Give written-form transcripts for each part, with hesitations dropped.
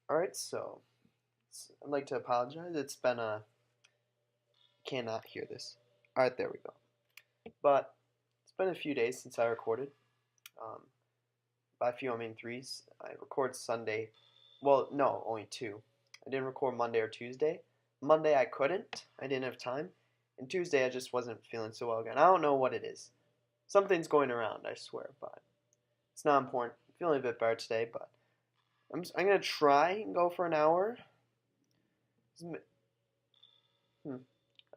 Alright, so I'd like to apologize. It's been a cannot hear this. Alright, there we go. But it's been a few days since I recorded. Um, by a few, I mean threes. I record Sunday. Well, no, only two. I didn't record Monday or Tuesday. Monday I couldn't. I didn't have time. And Tuesday I just wasn't feeling so well again. I don't know what it is. Something's going around, I swear, but it's not important. I'm feeling a bit better today, but I'm gonna try and go for an hour. I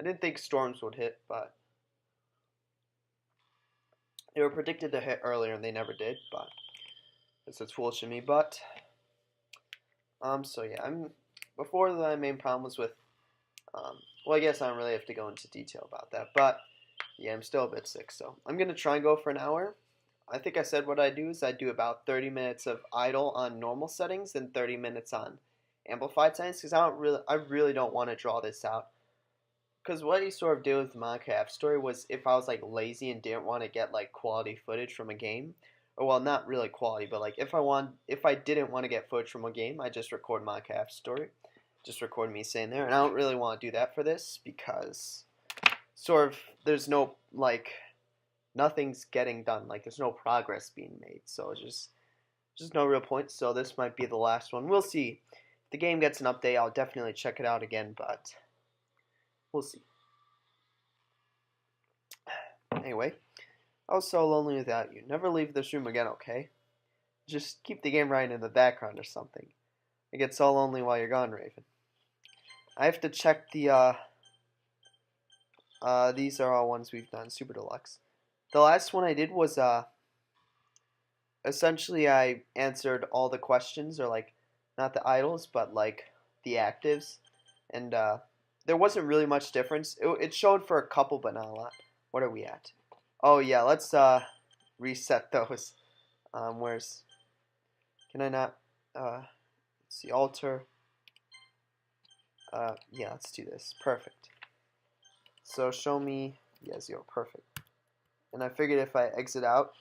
didn't think storms would hit, but they were predicted to hit earlier and they never did, but it's foolish of me. But so yeah, before the main problem was with well, I guess I don't really have to go into detail about that, but yeah, I'm still a bit sick, so I'm gonna try and go for an hour. I think I said what I do is I do about 30 minutes of idle on normal settings and 30 minutes on amplified settings because I really don't want to draw this out. Because what he sort of did with the Minecraft story was if I was like lazy and didn't want to get like quality footage from a game, or well, not really quality, but like if I didn't want to get footage from a game, I just record Minecraft story, just record me saying there, and I don't really want to do that for this because sort of there's no like nothing's getting done, like there's no progress being made, so it's just no real point. So this might be the last one. We'll see. If the game gets an update, I'll definitely check it out again, but we'll see. Anyway, I was so lonely without you. Never leave this room again, okay? Just keep the game running in the background or something. I get so lonely while you're gone, Raven. I have to check the, these are all ones we've done, Super Deluxe. The last one I did was, essentially I answered all the questions, or like, not the idols, but like, the actives. And, there wasn't really much difference. It showed for a couple, but not a lot. What are we at? Oh yeah, let's reset those. Where's? Can I not? Let's see, alter. Yeah, let's do this. Perfect. So show me. Yeah, 0. Perfect. And I figured if I exit out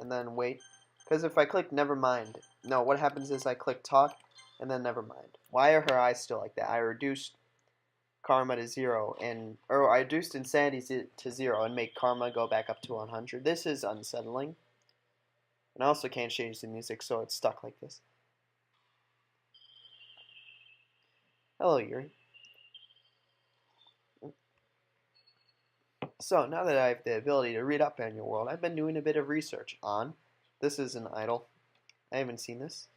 and then wait, because if I click never mind, no, what happens is I click talk and then never mind. Why are her eyes still like that? I reduced karma to 0, or I reduced insanity to 0 and make karma go back up to 100. This is unsettling. And I also can't change the music, so it's stuck like this. Hello, Yuri. So, now that I have the ability to read up on your world, I've been doing a bit of research on. This is an idol. I haven't seen this.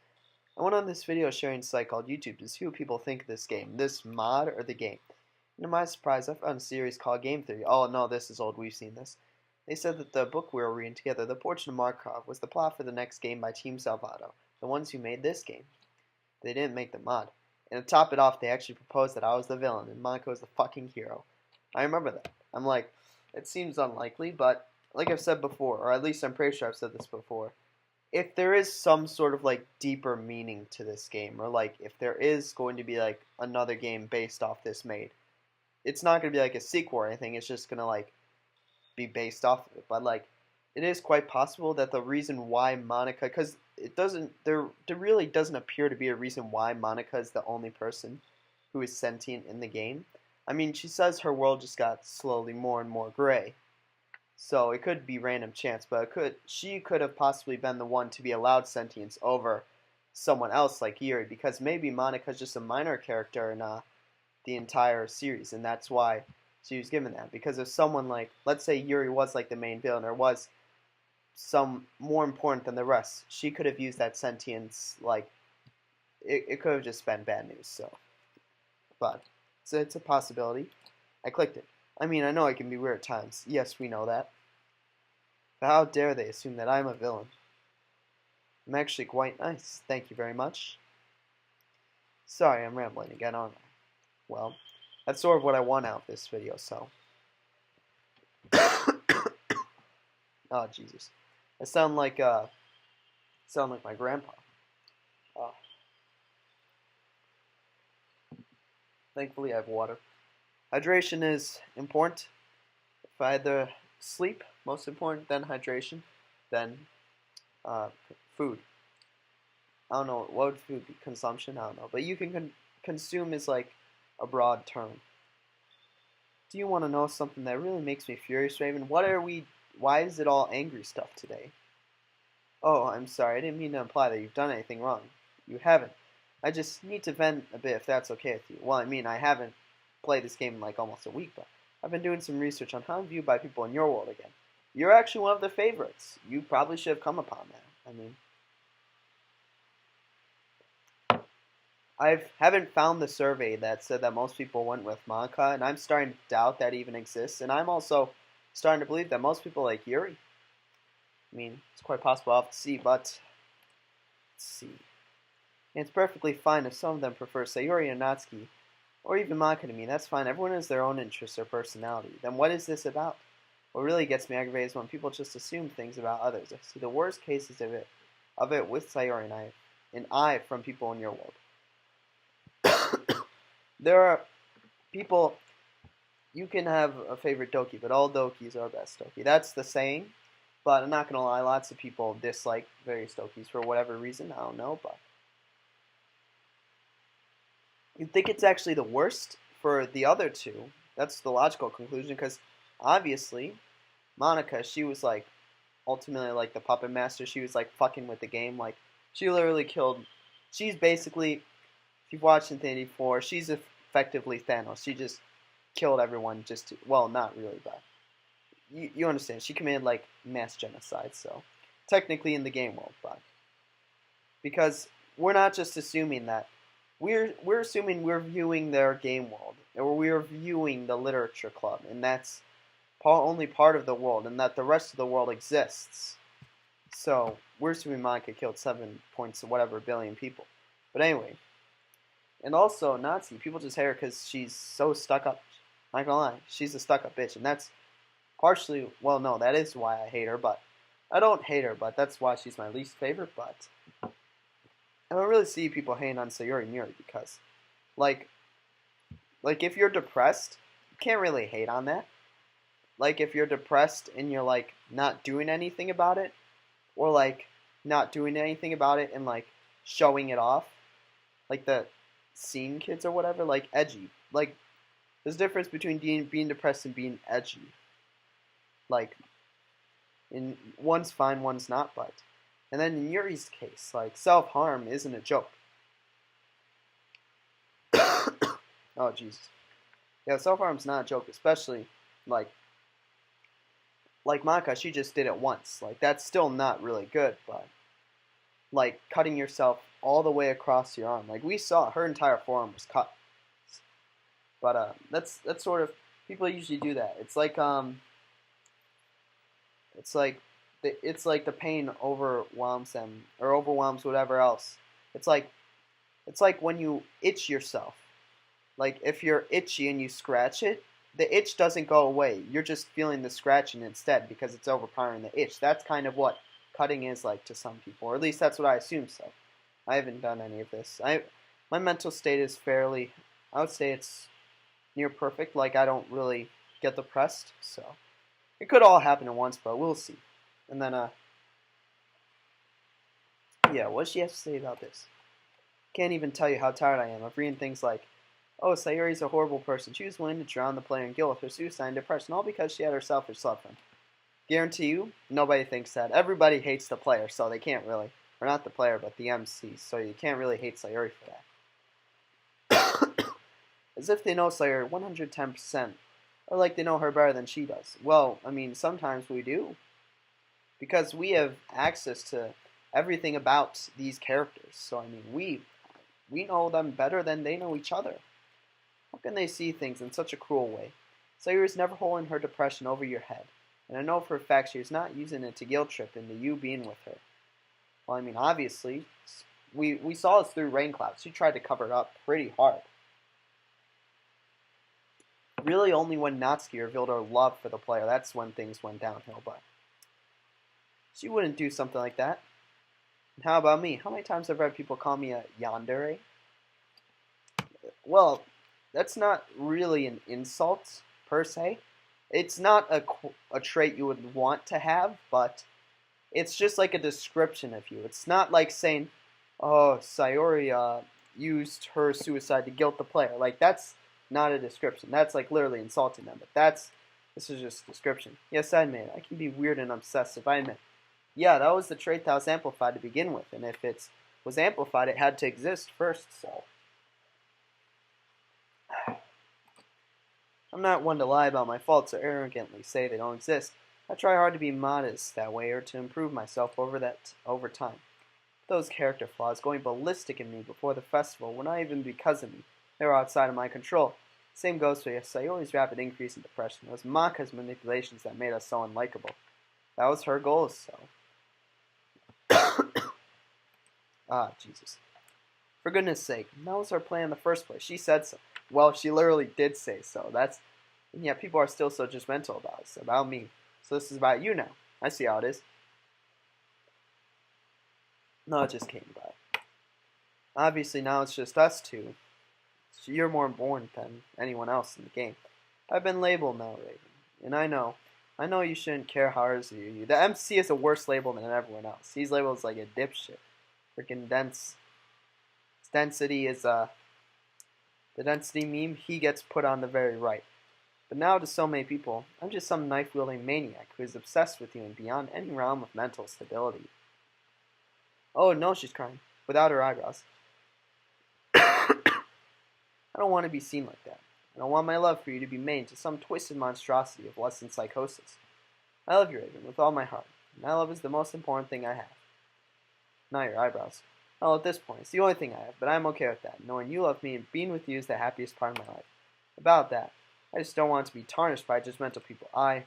I went on this video sharing site called YouTube to see what people think of this game, this mod, or the game. And to my surprise, I found a series called Game Theory. Oh no, this is old, we've seen this. They said that the book we were reading together, The Portrait of Markov, was the plot for the next game by Team Salvato, the ones who made this game. They didn't make the mod. And to top it off, they actually proposed that I was the villain and Monaco was the fucking hero. I remember that. I'm like, it seems unlikely, but like I've said before, or at least I'm pretty sure I've said this before, if there is some sort of like deeper meaning to this game, or like if there is going to be like another game based off this made, it's not going to be like a sequel or anything, it's just going to like be based off of it. But like, it is quite possible that the reason why Monica, because there really doesn't appear to be a reason why Monica is the only person who is sentient in the game. I mean, she says her world just got slowly more and more gray. So it could be random chance, but she could have possibly been the one to be allowed sentience over someone else like Yuri, because maybe Monica's just a minor character in the entire series, and that's why she was given that. Because if someone like, let's say Yuri was like the main villain, or was some more important than the rest, she could have used that sentience, like, it could have just been bad news, so. But, it's a possibility. I clicked it. I mean, I know it can be weird at times. Yes, we know that. But how dare they assume that I'm a villain? I'm actually quite nice. Thank you very much. Sorry, I'm rambling again, aren't I? Well, that's sort of what I want out of this video, so. Oh, Jesus. I sound like my grandpa. Uh, Thankfully, I have water. Hydration is important. If I had the sleep, most important, then hydration, then food. I don't know, what would food be? Consumption? I don't know. But you can consume is like a broad term. Do you want to know something that really makes me furious, Raven? Why is it all angry stuff today? Oh, I'm sorry, I didn't mean to imply that you've done anything wrong. You haven't. I just need to vent a bit if that's okay with you. Well, I mean, I haven't played this game in like almost a week, but I've been doing some research on how I'm viewed by people in your world again. You're actually one of the favorites. You probably should have come upon that. I mean, I haven't found the survey that said that most people went with Monica, and I'm starting to doubt that even exists. And I'm also starting to believe that most people like Yuri. I mean, it's quite possible I'll have to see, but let's see. And it's perfectly fine if some of them prefer Sayori and Natsuki, or even Monica to me. That's fine. Everyone has their own interests or personality. Then what is this about? What really gets me aggravated is when people just assume things about others. I see the worst cases of it with Sayori and I from people in your world. There are people, you can have a favorite Doki, but all Dokis are best Doki. That's the saying, but I'm not going to lie, lots of people dislike various Dokis for whatever reason, I don't know, but you'd think it's actually the worst for the other two. That's the logical conclusion, because obviously, Monica, she was like, ultimately like the puppet master, she was like fucking with the game, like, she literally killed, she's basically, if you've watched Infinity 4, she's effectively Thanos. She just killed everyone just to, well, not really, but you understand. She committed, like, mass genocide, so technically in the game world, but because we're not just assuming that. We're assuming we're viewing their game world, or we're viewing the literature club, and that's only part of the world, and that the rest of the world exists. So, we're assuming Monica killed 7 points whatever billion people. But anyway, and also, Nazi, people just hate her because she's so stuck up. Not gonna lie, she's a stuck up bitch, and that's partially, well, no, that is why I hate her, but I don't hate her, but that's why she's my least favorite, but I don't really see people hating on Sayori and Yuri because, like if you're depressed, you can't really hate on that. Like, if you're depressed and you're, like, not doing anything about it, or, like, not doing anything about it and, like, showing it off, like the scene kids or whatever, like, edgy. Like, there's a difference between being depressed and being edgy. Like, one's fine, one's not, but. And then in Yuri's case, like, self-harm isn't a joke. Oh, Jesus. Yeah, self-harm's not a joke, especially, like Maka, she just did it once. Like, that's still not really good, but, like, cutting yourself all the way across your arm. Like, we saw her entire forearm was cut. But, that's sort of, people usually do that. It's like the pain overwhelms them, or overwhelms whatever else. It's like when you itch yourself. Like, if you're itchy and you scratch it, the itch doesn't go away. You're just feeling the scratching instead because it's overpowering the itch. That's kind of what cutting is like to some people, or at least that's what I assume so. I haven't done any of this. My mental state is fairly, I would say it's near perfect. Like, I don't really get depressed, so it could all happen at once, but we'll see. And then, yeah, what does she have to say about this? Can't even tell you how tired I am of reading things like, oh, Sayori's a horrible person. She was willing to drown the player in guilt with her suicide and depression, all because she had her selfish love for him. Guarantee you, nobody thinks that. Everybody hates the player, so they can't really. Or not the player, but the MC, so you can't really hate Sayori for that. As if they know Sayori 110%, or like they know her better than she does. Well, I mean, sometimes we do. Because we have access to everything about these characters. So, I mean, we know them better than they know each other. How can they see things in such a cruel way? Sayori is never holding her depression over your head. And I know for a fact she is not using it to guilt trip into you being with her. Well, I mean, obviously, we saw this through Rain Clouds. She tried to cover it up pretty hard. Really only when Natsuki revealed her love for the player, that's when things went downhill, but she wouldn't do something like that. And how about me? How many times have I read people call me a yandere? Well, that's not really an insult, per se. It's not a trait you would want to have, but it's just like a description of you. It's not like saying, oh, Sayori used her suicide to guilt the player. Like, that's not a description. That's like literally insulting them. But this is just a description. Yes, I admit, I can be weird and obsessive. I admit. Yeah, that was the trait that was amplified to begin with, and if it was amplified, it had to exist first. So, I'm not one to lie about my faults or arrogantly say they don't exist. I try hard to be modest that way, or to improve myself over time. Those character flaws going ballistic in me before the festival were not even because of me. They were outside of my control. Same goes for Sayori's rapid increase in depression. It was Maka's manipulations that made us so unlikable. That was her goal, so. Ah, Jesus. For goodness sake, that was her plan in the first place. She said so. Well, she literally did say so. And yet people are still so judgmental about us, about me. So this is about you now. I see how it is. No, it just came by. Obviously, now it's just us two. So you're more important than anyone else in the game. I've been labeled now, Raven. And I know you shouldn't care how others view you. The MC is a worse label than everyone else. He's labeled as like a dipshit. Freaking dense. Density is, the density meme, he gets put on the very right. But now to so many people, I'm just some knife-wielding maniac who is obsessed with you and beyond any realm of mental stability. Oh, no, she's crying. Without her eyebrows. I don't want to be seen like that. I don't want my love for you to be made into some twisted monstrosity of less than psychosis. I love you, Raven, with all my heart. My love is the most important thing I have. Not your eyebrows. Well, at this point, it's the only thing I have, but I'm okay with that. Knowing you love me and being with you is the happiest part of my life. About that, I just don't want to be tarnished by judgmental people. I'm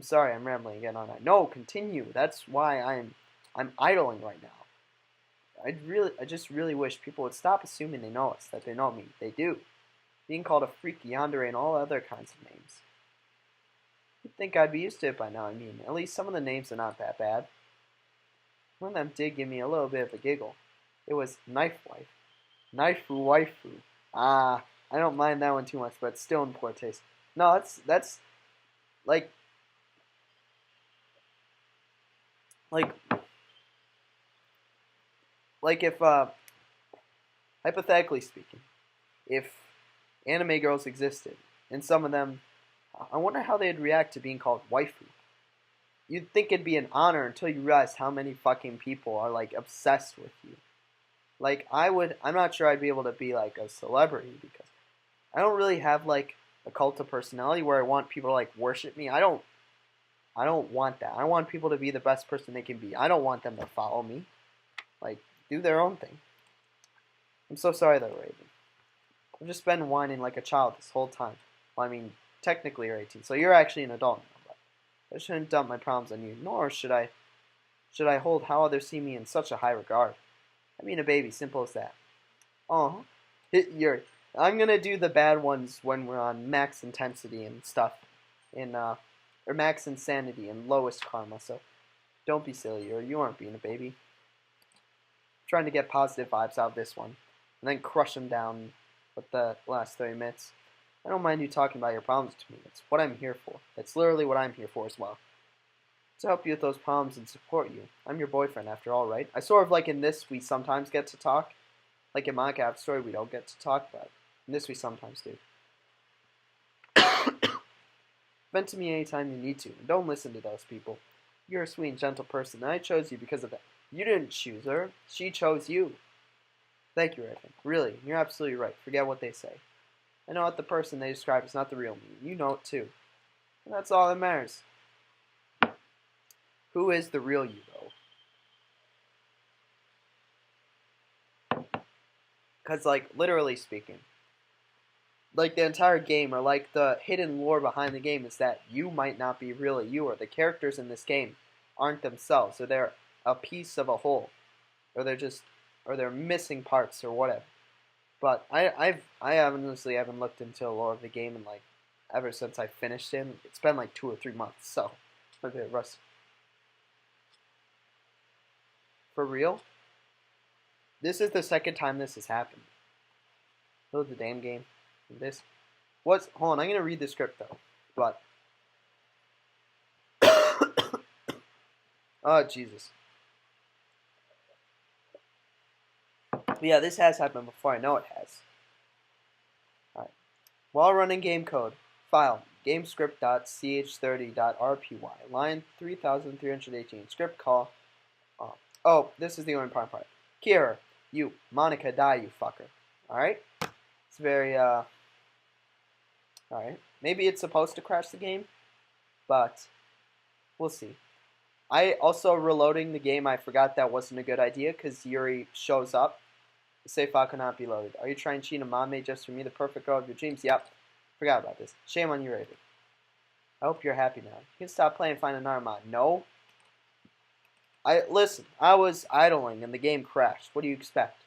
sorry, I'm rambling again, aren't I? No, continue. That's why I'm idling right now. I just really wish people would stop assuming they know us, that they know me. They do. Being called a freak, yandere, and all other kinds of names. You'd think I'd be used to it by now. I mean, at least some of the names are not that bad. One of them did give me a little bit of a giggle. It was Knife Wife. Knifeu Waifu. Ah, I don't mind that one too much, but it's still in poor taste. No, that's like like if hypothetically speaking, if anime girls existed, and some of them, I wonder how they'd react to being called waifu. You'd think it'd be an honor until you realize how many fucking people are like obsessed with you. Like I'm not sure I'd be able to be like a celebrity because I don't really have like a cult of personality where I want people to like worship me. I don't want that. I want people to be the best person they can be. I don't want them to follow me. Like, do their own thing. I'm so sorry though, Raven. I've just been whining like a child this whole time. Well, I mean, technically you're 18, so you're actually an adult now, but I shouldn't dump my problems on you, nor should I hold how others see me in such a high regard. I mean a baby, simple as that. Oh, Yuri. I'm gonna do the bad ones when we're on max intensity and stuff, or max insanity and lowest karma. So don't be silly, Yuri. You aren't being a baby. I'm trying to get positive vibes out of this one, and then crush them down with the last 30 minutes. I don't mind you talking about your problems to me. It's what I'm here for. It's literally what I'm here for as well. To help you with those problems and support you. I'm your boyfriend after all, right? I sort of like in this we sometimes get to talk. Like in Minecraft story we don't get to talk, but in this we sometimes do. Vent to me anytime you need to, and don't listen to those people. You're a sweet and gentle person, and I chose you because of that. You didn't choose her. She chose you. Thank you, Raven. Really, you're absolutely right. Forget what they say. I know that the person they describe is not the real me. You know it too. And that's all that matters. Who is the real you, though? Because, like, literally speaking, like, the entire game, or, like, the hidden lore behind the game is that you might not be really you, or the characters in this game aren't themselves, or they're a piece of a whole, or they're missing parts, or whatever. But I honestly haven't looked into the lore of the game in, like, ever since I finished it. It's been, like, 2 or 3 months, so I'm a bit rusty. For real? This is the second time this has happened. Load the damn game. This. Hold on, I'm gonna read the script though. But. Oh, Jesus. But yeah, this has happened before. I know it has. Alright. While running game code, file gamescript.ch30.rpy, line 3318, script call. Oh, this is the only important part. Kira, you, Monica, die, you fucker. Alright? It's very, alright. Maybe it's supposed to crash the game, but we'll see. I also, reloading the game, I forgot that wasn't a good idea because Yuri shows up. The save file cannot be loaded. Are you trying to cheat a mom made just for me, the perfect girl of your dreams? Yep. Forgot about this. Shame on you, Raven. I hope you're happy now. You can stop playing and find another mod. No. Listen, I was idling and the game crashed. What do you expect?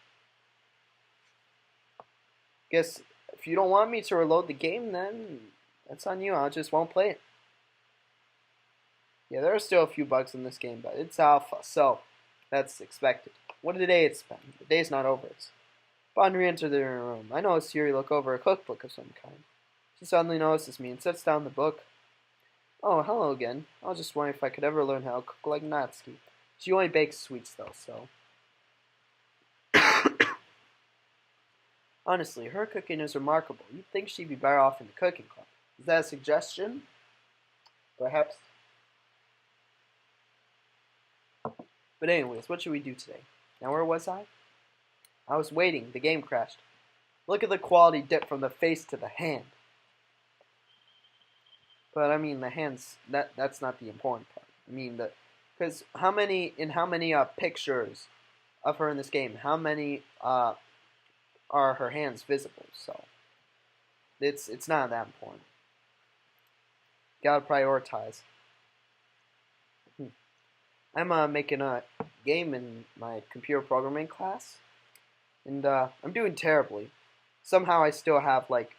Guess if you don't want me to reload the game, then that's on you. I just won't play it. Yeah, there are still a few bugs in this game, but it's alpha, so that's expected. What a day it's been. The day's not over. It's Bond re-entered the room. I noticed Yuri look over a cookbook of some kind. She suddenly notices me and sets down the book. Oh, hello again. I was just wondering if I could ever learn how to cook like Natsuki. She only bakes sweets, though, so. Honestly, her cooking is remarkable. You'd think she'd be better off in the cooking club. Is that a suggestion? Perhaps. But anyways, what should we do today? Now, where was I? I was waiting. The game crashed. Look at the quality dip from the face to the hand. But I mean, the hands, that's not the important part. I mean, because how many pictures of her in this game, how many are her hands visible? So it's not that important. Gotta prioritize. I'm making a game in my computer programming class, and I'm doing terribly. Somehow I still have, like,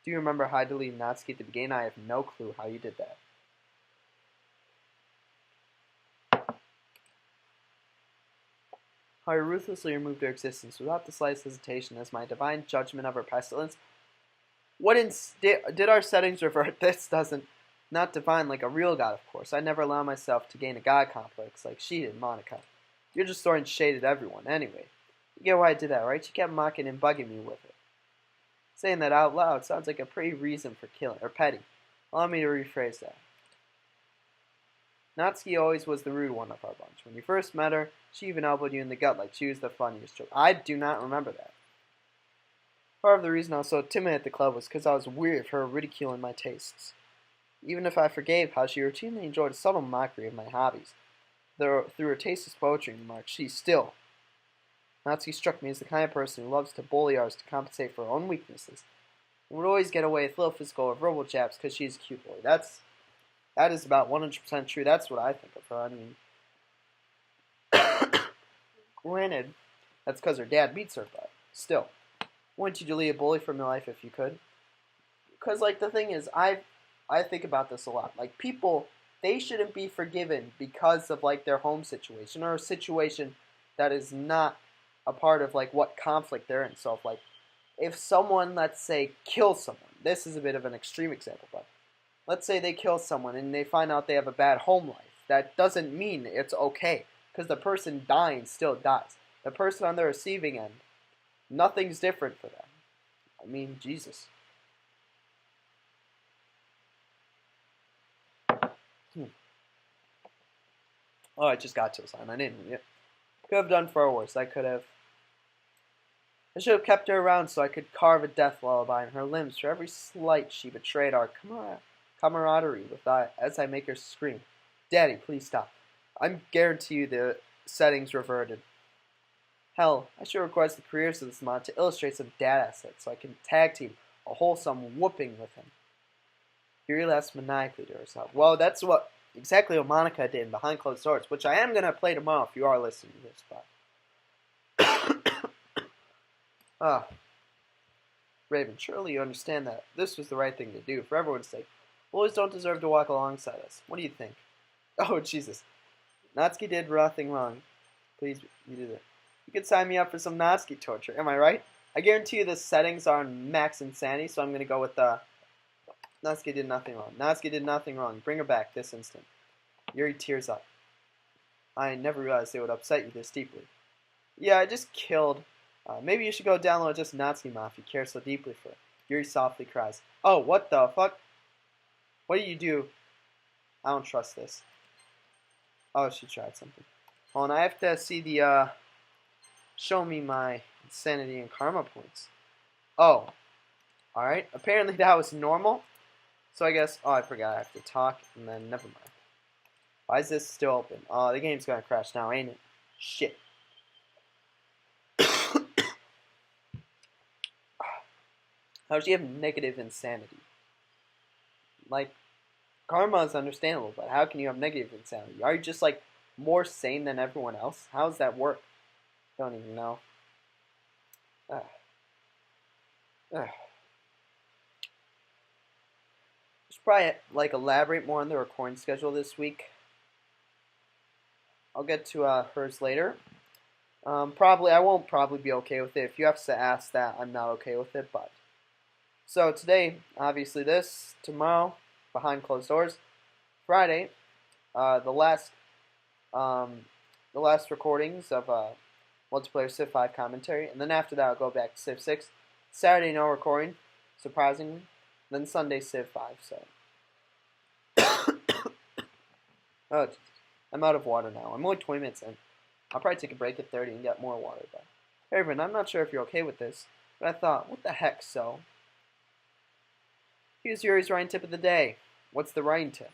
do you remember how I deleted Natsuki at the beginning? I have no clue how you did that. How I ruthlessly removed her existence without the slightest hesitation as my divine judgment of her pestilence. What did our settings revert? This doesn't. Not divine like a real god, of course. I never allow myself to gain a god complex like she did, Monica. You're just throwing shade at everyone. Anyway, you get why I did that, right? She kept mocking and bugging me with it. Saying that out loud sounds like a pretty reason for killing, or petty. Allow me to rephrase that. Natsuki always was the rude one of our bunch. When you first met her, she even elbowed you in the gut like she was the funniest joke. I do not remember that. Part of the reason I was so timid at the club was because I was weary of her ridiculing my tastes. Even if I forgave how she routinely enjoyed a subtle mockery of my hobbies, through her tasteless poetry remarks, she still. Natsuki struck me as the kind of person who loves to bully others to compensate for her own weaknesses, and would always get away with little physical or verbal jabs because she's a cute boy. That is about 100% true. That's what I think of her. I mean, granted, that's because her dad beats her, but still. Wouldn't you delete a bully from your life if you could? Because, like, the thing is, I think about this a lot. Like, people, they shouldn't be forgiven because of, like, their home situation or a situation that is not a part of, like, what conflict they're in. So, like, if someone, let's say, kills someone, this is a bit of an extreme example, but let's say they kill someone and they find out they have a bad home life. That doesn't mean it's okay, because the person dying still dies. The person on the receiving end, nothing's different for them. I mean, Jesus. Oh, I just got to a sign. I didn't read it. Could have done far worse. I should have kept her around so I could carve a death lullaby in her limbs for every slight she betrayed our camaraderie with as I make her scream. Daddy, please stop. I guarantee you the settings reverted. Hell, I should request the careers of this mod to illustrate some dad assets so I can tag team a wholesome whooping with him. Yuri laughs maniacally to herself. Well, that's exactly what Monica did in Behind Closed Doors, which I am going to play tomorrow if you are listening to this. But Raven, surely you understand that this was the right thing to do for everyone's sake. Boys don't deserve to walk alongside us. What do you think? Oh, Jesus. Natsuki did nothing wrong. Please, you did it. You could sign me up for some Natsuki torture. Am I right? I guarantee you the settings are on max insanity, so I'm going to go with Natsuki did nothing wrong. Natsuki did nothing wrong. Bring her back this instant. Yuri tears up. I never realized they would upset you this deeply. Yeah, I just killed Maybe you should go download Just Nazi Mom if you care so deeply for it. Yuri softly cries. Oh, what the fuck? What do you do? I don't trust this. Oh, she tried something. Oh, and I have to see the, show me my insanity and karma points. Oh, alright. Apparently that was normal. So I guess, oh, I forgot I have to talk, and then never mind. Why is this still open? Oh, the game's gonna crash now, ain't it? Shit. How does she have negative insanity? Like, karma is understandable, but how can you have negative insanity? Are you just, like, more sane than everyone else? How does that work? Don't even know. Ugh. Ugh. Should probably, like, elaborate more on the recording schedule this week. I'll get to hers later. I won't probably be okay with it. If you have to ask that, I'm not okay with it, but. So today, obviously this, tomorrow, behind closed doors, Friday, the last recordings of multiplayer Civ 5 commentary, and then after that I'll go back to Civ 6. Saturday no recording, surprisingly. Then Sunday Civ 5. So, oh, I'm out of water now. I'm only 20 minutes in. I'll probably take a break at 30 and get more water. But hey, everyone, I'm not sure if you're okay with this, but I thought, what the heck? So, here's Yuri's writing tip of the day. What's the writing tip?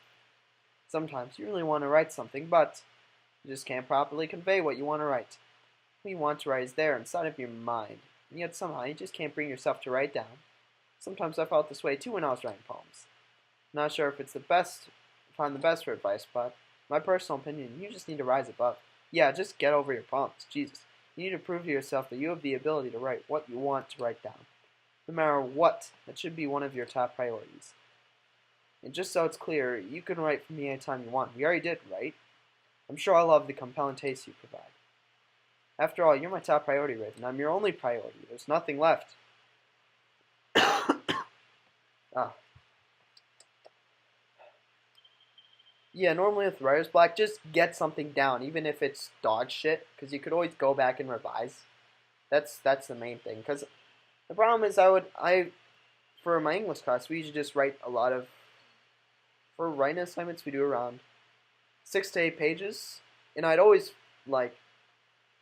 Sometimes you really want to write something, but you just can't properly convey what you want to write. What you want to write is there inside of your mind, and yet somehow you just can't bring yourself to write down. Sometimes I felt this way too when I was writing poems. I'm not sure if it's the best, if I'm the best for advice, but my personal opinion, you just need to rise above. Yeah, just get over your problems. Jesus, you need to prove to yourself that you have the ability to write what you want to write down. No matter what, that should be one of your top priorities. And just so it's clear, you can write for me anytime you want. We already did, right? I'm sure I love the compelling taste you provide. After all, you're my top priority, Raven. I'm your only priority. There's nothing left. Ah. Yeah, normally with writer's block, just get something down, even if it's dog shit, because you could always go back and revise. That's the main thing. Because the problem is, for my English class, we usually just write a lot of. For writing assignments, we do around 6 to 8 pages, and I'd always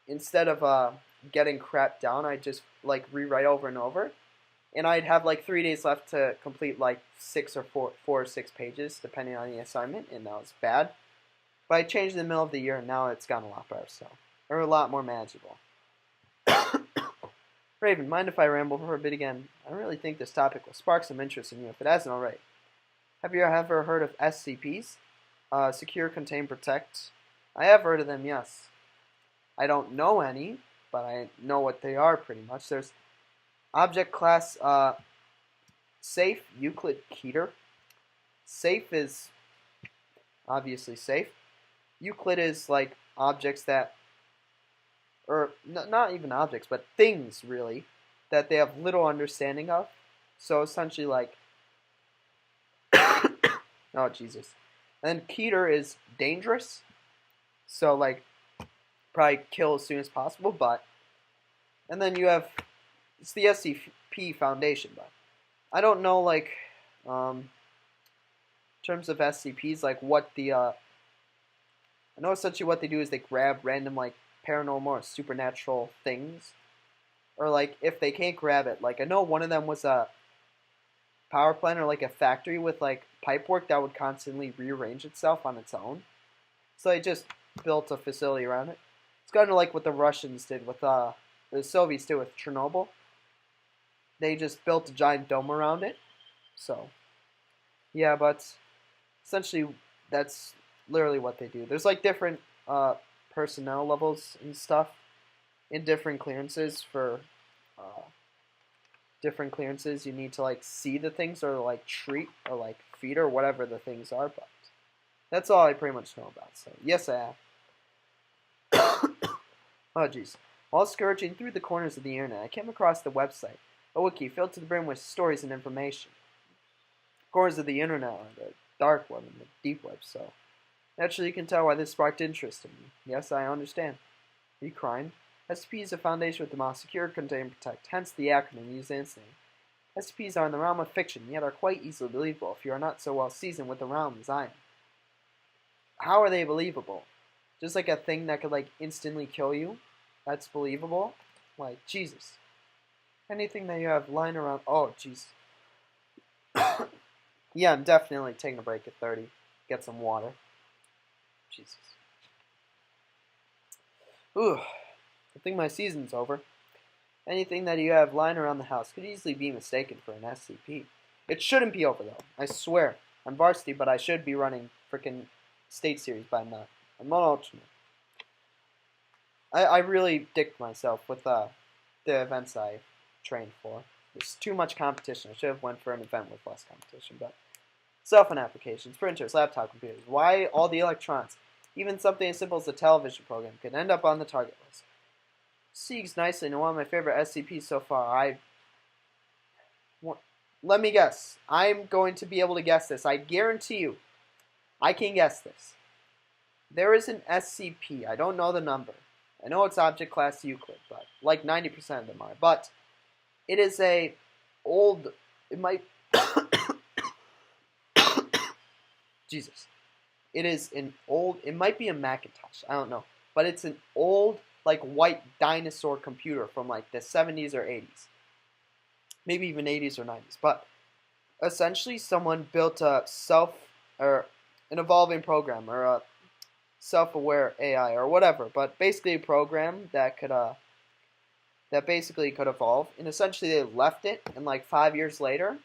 instead of getting crap down, I'd just rewrite over and over. And I'd have 3 days left to complete 4 or 6 pages, depending on the assignment, and that was bad. But I changed in the middle of the year, and now it's gotten a lot better, or a lot more manageable. Raven, mind if I ramble for a bit again? I really think this topic will spark some interest in you if it hasn't already. Have you ever heard of SCPs? Secure, Contain, Protect? I have heard of them, yes. I don't know any, but I know what they are pretty much. There's Object class safe, Euclid Keter. Safe is obviously safe. Euclid is objects that, or not even objects, but things really, that they have little understanding of. So essentially oh Jesus. And then Keter is dangerous. So probably kill as soon as possible, but. And then you have. It's the SCP Foundation, but I don't know, in terms of SCPs, what the, I know essentially what they do is they grab random, paranormal or supernatural things, or, if they can't grab it, I know one of them was a power plant or, a factory with, pipework that would constantly rearrange itself on its own, so they just built a facility around it. It's kind of like what the Russians did with, the Soviets did with Chernobyl. They just built a giant dome around it. So, yeah, but essentially that's literally what they do. There's different personnel levels and stuff in different clearances. For different clearances, you need to see the things or treat or feed or whatever the things are. But that's all I pretty much know about. So yes, I have. Oh jeez. While scouring through the corners of the internet, I came across the website. A wiki filled to the brim with stories and information. Corners of the internet are the dark web and the deep web, so naturally you can tell why this sparked interest in me. Yes, I understand. Are you crying? SCP is a foundation with the most secure, contain, and protect, hence the acronym used in its name. SCPs are in the realm of fiction, yet are quite easily believable if you are not so well seasoned with the realm as I am. How are they believable? Just like a thing that could like instantly kill you? That's believable? Like, Jesus. Anything that you have lying around, oh, jeez. Yeah, I'm definitely taking a break at 30. Get some water. Jesus. Ooh, I think my season's over. Anything that you have lying around the house could easily be mistaken for an SCP. It shouldn't be over, though. I swear. I'm varsity, but I should be running frickin' state series, but I'm not. I'm not alternate. I really dicked myself with the events I trained for. There's too much competition. I should have went for an event with less competition, but cell phone applications, printers, laptop computers. Why all the electronics? Even something as simple as a television program could end up on the target list. Segues nicely into one of my favorite SCPs so far. Let me guess. I'm going to be able to guess this. I guarantee you, I can guess this. There is an SCP. I don't know the number. I know it's object class Euclid, but like 90% of them are. But it is a old. It might. Jesus. It is an old. It might be a Macintosh. I don't know, but it's an old like white dinosaur computer from like the 70s or 80s. Maybe even 80s or 90s. But essentially someone built a an evolving program or a self-aware AI or whatever, but basically a program that could basically could evolve, and essentially they left it, and like 5 years later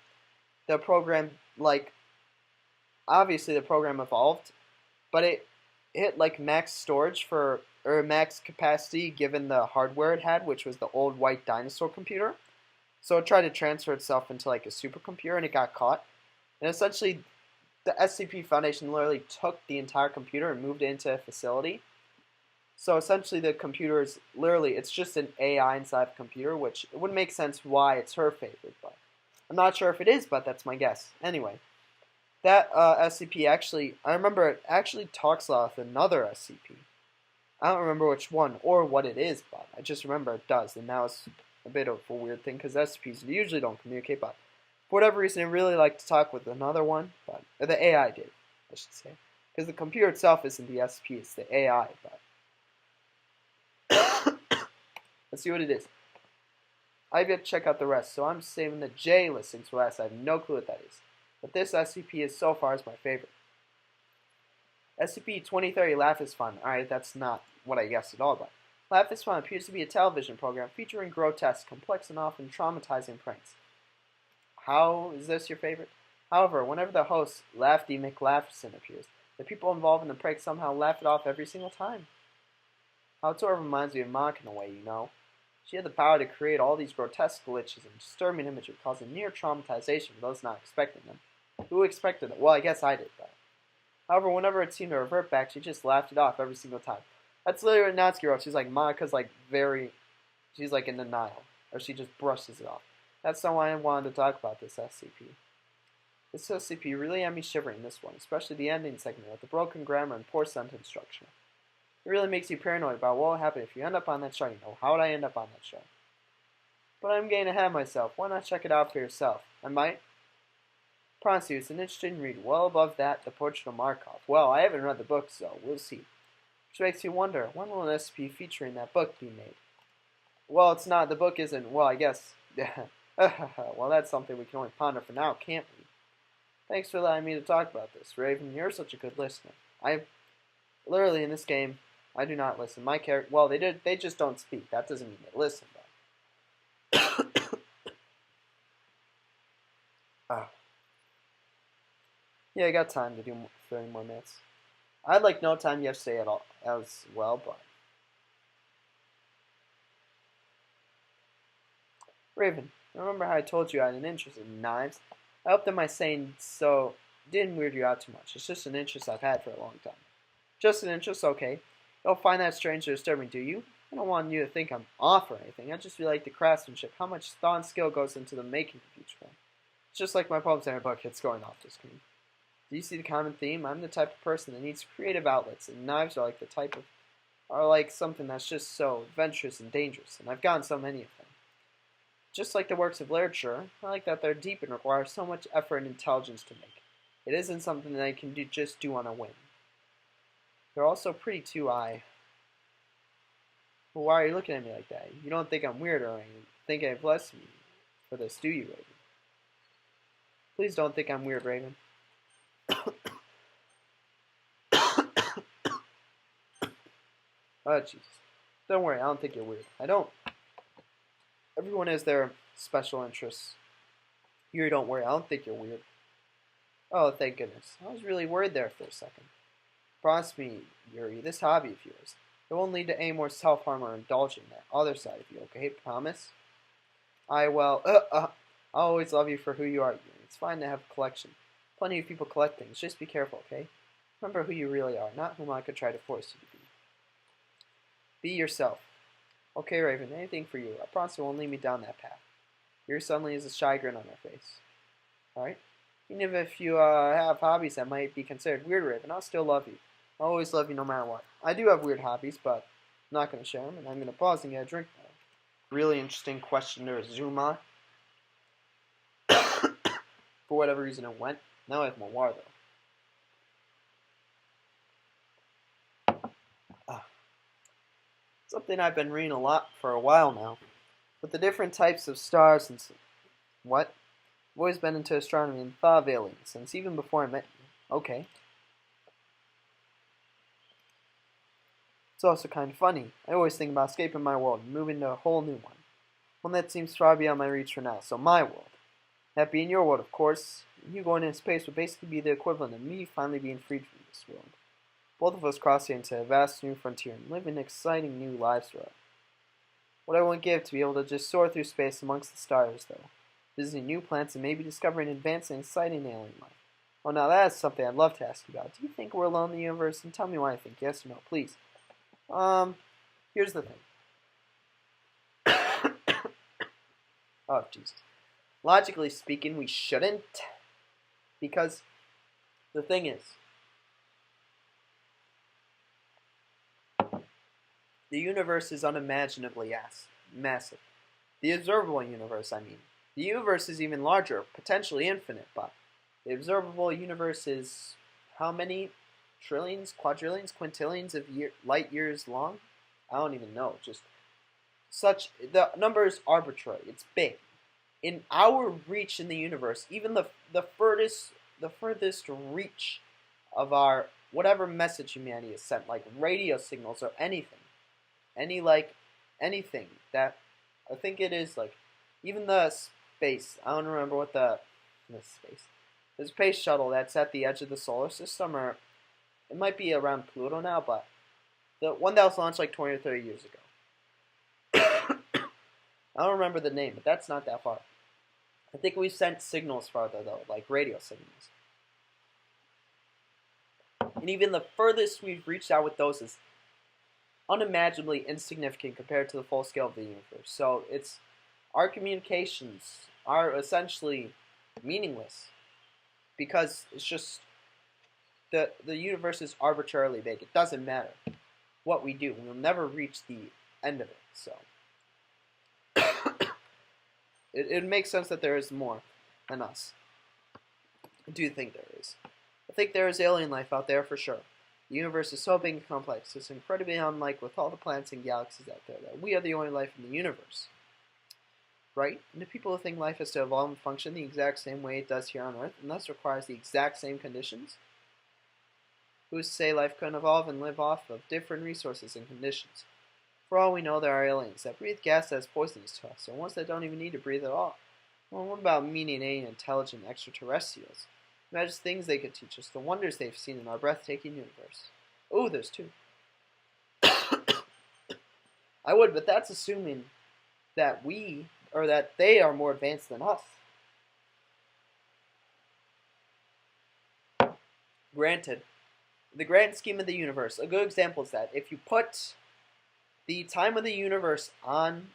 the program obviously the program evolved, but it hit like max storage or max capacity given the hardware it had, which was the old white dinosaur computer. So it tried to transfer itself into like a supercomputer, and it got caught. And essentially, the SCP Foundation literally took the entire computer and moved it into a facility. So essentially, the computer is literally, it's just an AI inside a computer, which it wouldn't make sense why it's her favorite, but I'm not sure if it is, but that's my guess. Anyway, that SCP actually, I remember it actually talks a lot with another SCP. I don't remember which one or what it is, but I just remember it does, and that was a bit of a weird thing because SCPs usually don't communicate, but for whatever reason, I really like to talk with another one, but or the AI did, I should say, because the computer itself isn't the SCP, it's the AI. But let's see what it is. I've yet to check out the rest, so I'm saving the J listings for last. I have no clue what that is, but this SCP is so far is my favorite. SCP-2030 Laugh is Fun. Alright, that's not what I guessed at all, but Laugh is Fun appears to be a television program featuring grotesque, complex, and often traumatizing pranks. How is this your favorite? However, whenever the host, Lafty McLaughlin, appears, the people involved in the prank somehow laugh it off every single time. How it sort of reminds me of Mock in a way, you know. She had the power to create all these grotesque glitches and disturbing imagery, causing near traumatization for those not expecting them. Who expected it? Well, I guess I did that. However, whenever it seemed to revert back, she just laughed it off every single time. That's literally what Natsuki wrote. She's like, Monika's like she's like in denial. Or she just brushes it off. That's not why I wanted to talk about this SCP. This SCP really had me shivering, this one, especially the ending segment with the broken grammar and poor sentence structure. It really makes you paranoid about what will happen if you end up on that show. You know, how would I end up on that show? But I'm getting ahead of myself. Why not check it out for yourself? I might. Promise you, it's an interesting read. Well above that, The Portrait of Markov. Well, I haven't read the book, so we'll see. Which makes you wonder, when will an SCP featuring that book be made? Well, it's not. The book isn't. Well, I guess. Well, that's something we can only ponder for now, can't we? Thanks for allowing me to talk about this, Raven. You're such a good listener. Literally, in this game, I do not listen. My character, well, they just don't speak. That doesn't mean they listen, though. Yeah, I got time to do 30 more minutes. I had like no time yesterday at all as well, but Raven, remember how I told you I had an interest in knives? I hope that my saying so didn't weird you out too much. It's just an interest I've had for a long time. Just an interest, okay. You don't find that strange or disturbing, do you? I don't want you to think I'm off or anything. I just feel like the craftsmanship, how much thought and skill goes into the making of each one. It's just like my poem center book, it's going off the screen. Do you see the common theme? I'm the type of person that needs creative outlets, and knives are like the type of are like something that's just so adventurous and dangerous, and I've gotten so many of them. Just like the works of literature, I like that they're deep and require so much effort and intelligence to make. It isn't something that I can just do on a whim. They're also pretty too. Well, why are you looking at me like that? You don't think I'm weird or anything. Think I've blessed me for this, do you, Raven? Please don't think I'm weird, Raven. Oh, Jesus. Don't worry, I don't think you're weird. I don't. Everyone has their special interests. Yuri, don't worry, I don't think you're weird. Oh, thank goodness. I was really worried there for a second. Promise me, Yuri, this hobby of yours, it won't lead to any more self-harm or indulging that other side of you, okay? Promise? I'll always love you for who you are, Yuri. It's fine to have a collection. Plenty of people collect things. Just be careful, okay? Remember who you really are, not whom I could try to force you to be. Be yourself. Okay, Raven, anything for you. I promise you won't lead me down that path. Yuri suddenly has a shy grin on her face. Alright? Even if you have hobbies that might be considered weird, Raven, I'll still love you. I'll always love you no matter what. I do have weird hobbies, but I'm not going to share them, and I'm going to pause and get a drink now. Really interesting question to zoom on. For whatever reason it went. Now I have more water, though. Something I've been reading a lot for a while now. With the different types of stars and what? I've always been into astronomy and thought of aliens since even before I met you. Okay. It's also kind of funny. I always think about escaping my world and moving to a whole new one. One that seems far beyond my reach for now. So my world. That being your world, of course. You going into space would basically be the equivalent of me finally being freed from this world. Both of us crossing into a vast new frontier and living exciting new lives throughout it. What I wouldn't give to be able to just soar through space amongst the stars, though. Visiting new planets and maybe discovering advanced and exciting alien life. Oh, now that is something I'd love to ask you about. Do you think we're alone in the universe? And tell me why I think. Yes or no, please. Here's the thing. Oh, Jesus. Logically speaking, we shouldn't. Because the thing is, the universe is unimaginably massive. The observable universe, I mean. The universe is even larger, potentially infinite, but the observable universe is how many trillions, quadrillions, quintillions of light years long? I don't even know. Just the number is arbitrary. It's big. In our reach in the universe, even the furthest reach of our whatever message humanity has sent, like radio signals or anything, anything that I think it is like even the space. I don't remember what the space shuttle that's at the edge of the solar system, or it might be around Pluto now, but the one that was launched like 20 or 30 years ago. I don't remember the name, but that's not that far. I think we've sent signals farther, though, like radio signals. And even the furthest we've reached out with those is unimaginably insignificant compared to the full scale of the universe. So our communications are essentially meaningless because it's just the universe is arbitrarily big. It doesn't matter what we do. We'll never reach the end of it. So it makes sense that there is more than us. I do think there is. I think there is alien life out there for sure. The universe is so big and complex. It's incredibly unlike with all the planets and galaxies out there that we are the only life in the universe. Right? And the people who think life has to evolve and function the exact same way it does here on Earth, and thus requires the exact same conditions? Who's to say life couldn't evolve and live off of different resources and conditions? For all we know, there are aliens that breathe gas that is poisonous to us, or ones that don't even need to breathe at all. Well, what about meeting any intelligent extraterrestrials? Imagine things they could teach us, the wonders they've seen in our breathtaking universe. Oh, there's two. I would, but that's assuming that that they are more advanced than us. Granted, the grand scheme of the universe, a good example is that if you put the time of the universe on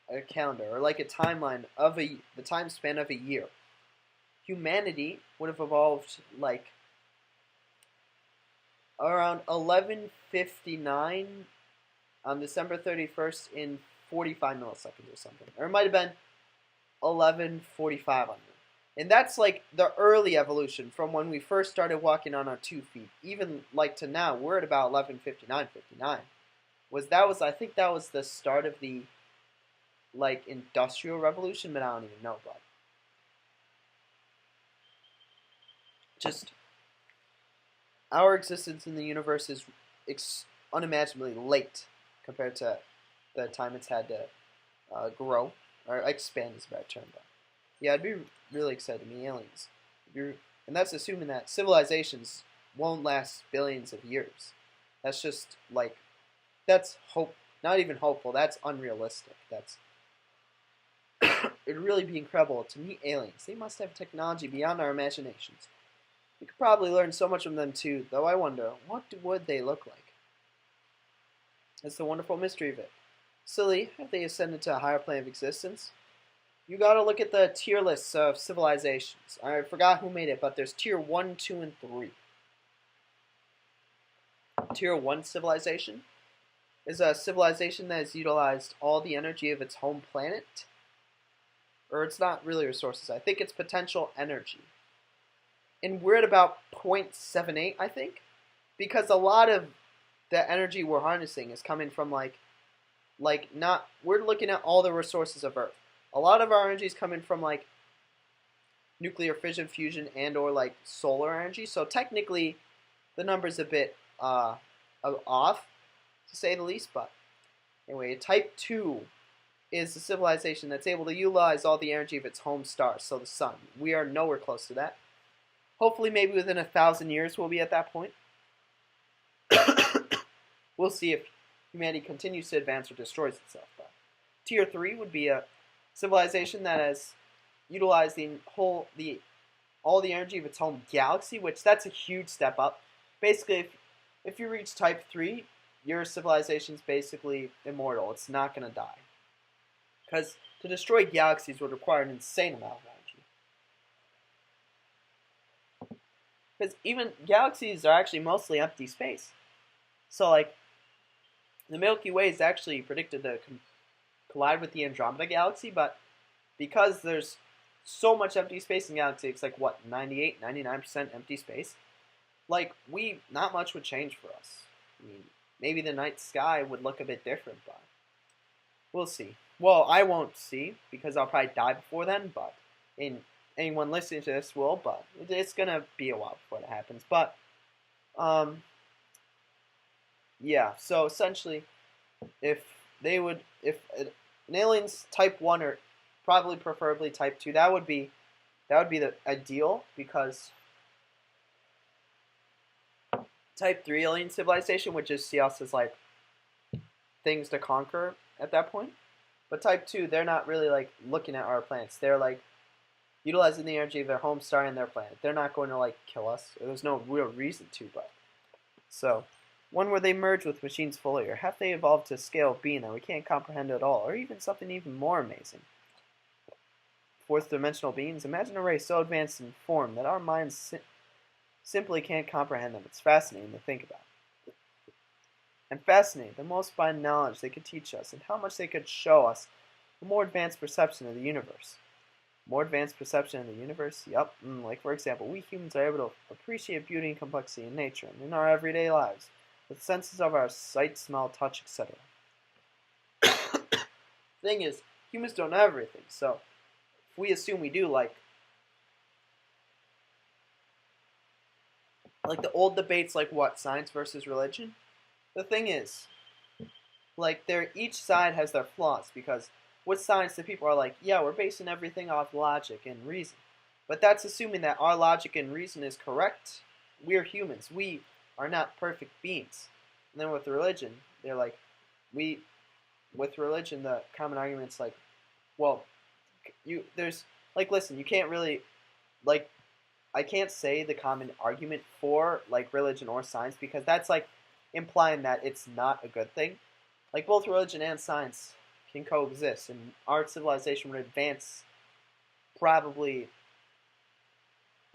a calendar, or like a timeline of the time span of a year, humanity would have evolved like around 1159 on December 31st in 45 milliseconds or something. Or it might have been 11:45 on Earth. And that's like the early evolution from when we first started walking on our 2 feet. Even like to now, we're at about 11:59. I think that was the start of the like industrial revolution, but I don't even know, bud. Just our existence in the universe is unimaginably late compared to the time it's had to grow or expand is a better term. But yeah, I'd be really excited to meet aliens. And that's assuming that civilizations won't last billions of years. That's just like that's hope. Not even hopeful. That's unrealistic. It'd really be incredible to meet aliens. They must have technology beyond our imaginations. We could probably learn so much from them too, though I wonder, what would they look like? That's the wonderful mystery of it. Silly, have they ascended to a higher plane of existence? You gotta look at the tier lists of civilizations. I forgot who made it, but there's tier 1, 2, and 3. Tier 1 civilization is a civilization that has utilized all the energy of its home planet. Or it's not really resources, I think it's potential energy. And we're at about 0.78, I think. Because a lot of the energy we're harnessing is coming from we're looking at all the resources of Earth. A lot of our energy is coming from like nuclear fission, fusion, and or like solar energy. So technically, the number's a bit off, to say the least. But anyway, Type 2 is a civilization that's able to utilize all the energy of its home star, so the sun. We are nowhere close to that. Hopefully, maybe within 1,000 years, we'll be at that point. We'll see if humanity continues to advance or destroys itself. But Tier 3 would be a civilization that has utilized all the energy of its home galaxy, which that's a huge step up. Basically, if you reach Type 3, your civilization's basically immortal. It's not going to die. Because to destroy galaxies would require an insane amount of energy. Because even galaxies are actually mostly empty space. So, like, the Milky Way is actually predicted to collide with the Andromeda Galaxy, but because there's so much empty space in the galaxy, it's like, what, 98, 99% empty space? Like, not much would change for us. I mean, maybe the night sky would look a bit different, but we'll see. Well, I won't see, because I'll probably die before then, but anyone listening to this will, but it's going to be a while before that happens. But, yeah, so essentially, if an alien's Type 1 or probably preferably Type 2, that would be the ideal, because Type 3 alien civilization would just see us as like things to conquer at that point. But Type 2, they're not really like looking at our planets. They're like utilizing the energy of their home star and their planet. They're not going to like kill us. There's no real reason to, but so one where they merge with machines fully, or have they evolved to a scale of being that we can't comprehend at all, or even something even more amazing? Fourth dimensional beings, imagine a race so advanced in form that our minds simply can't comprehend them. It's fascinating to think about. And fascinated the most by knowledge they could teach us and how much they could show us a more advanced perception of the universe. More advanced perception of the universe? Yup. Like, for example, we humans are able to appreciate beauty and complexity in nature and in our everyday lives with senses of our sight, smell, touch, etc. Thing is, humans don't know everything, so if we assume we do, like the old debates, like what, science versus religion? The thing is, like, each side has their flaws, because with science, the people are like, yeah, we're basing everything off logic and reason. But that's assuming that our logic and reason is correct. We're humans. We are not perfect beings. And then with religion, they're like, with religion, the common argument's like, well, listen, you can't really, like, I can't say the common argument for, like, religion or science, because that's, like, implying that it's not a good thing. Like, both religion and science can coexist, and our civilization would advance probably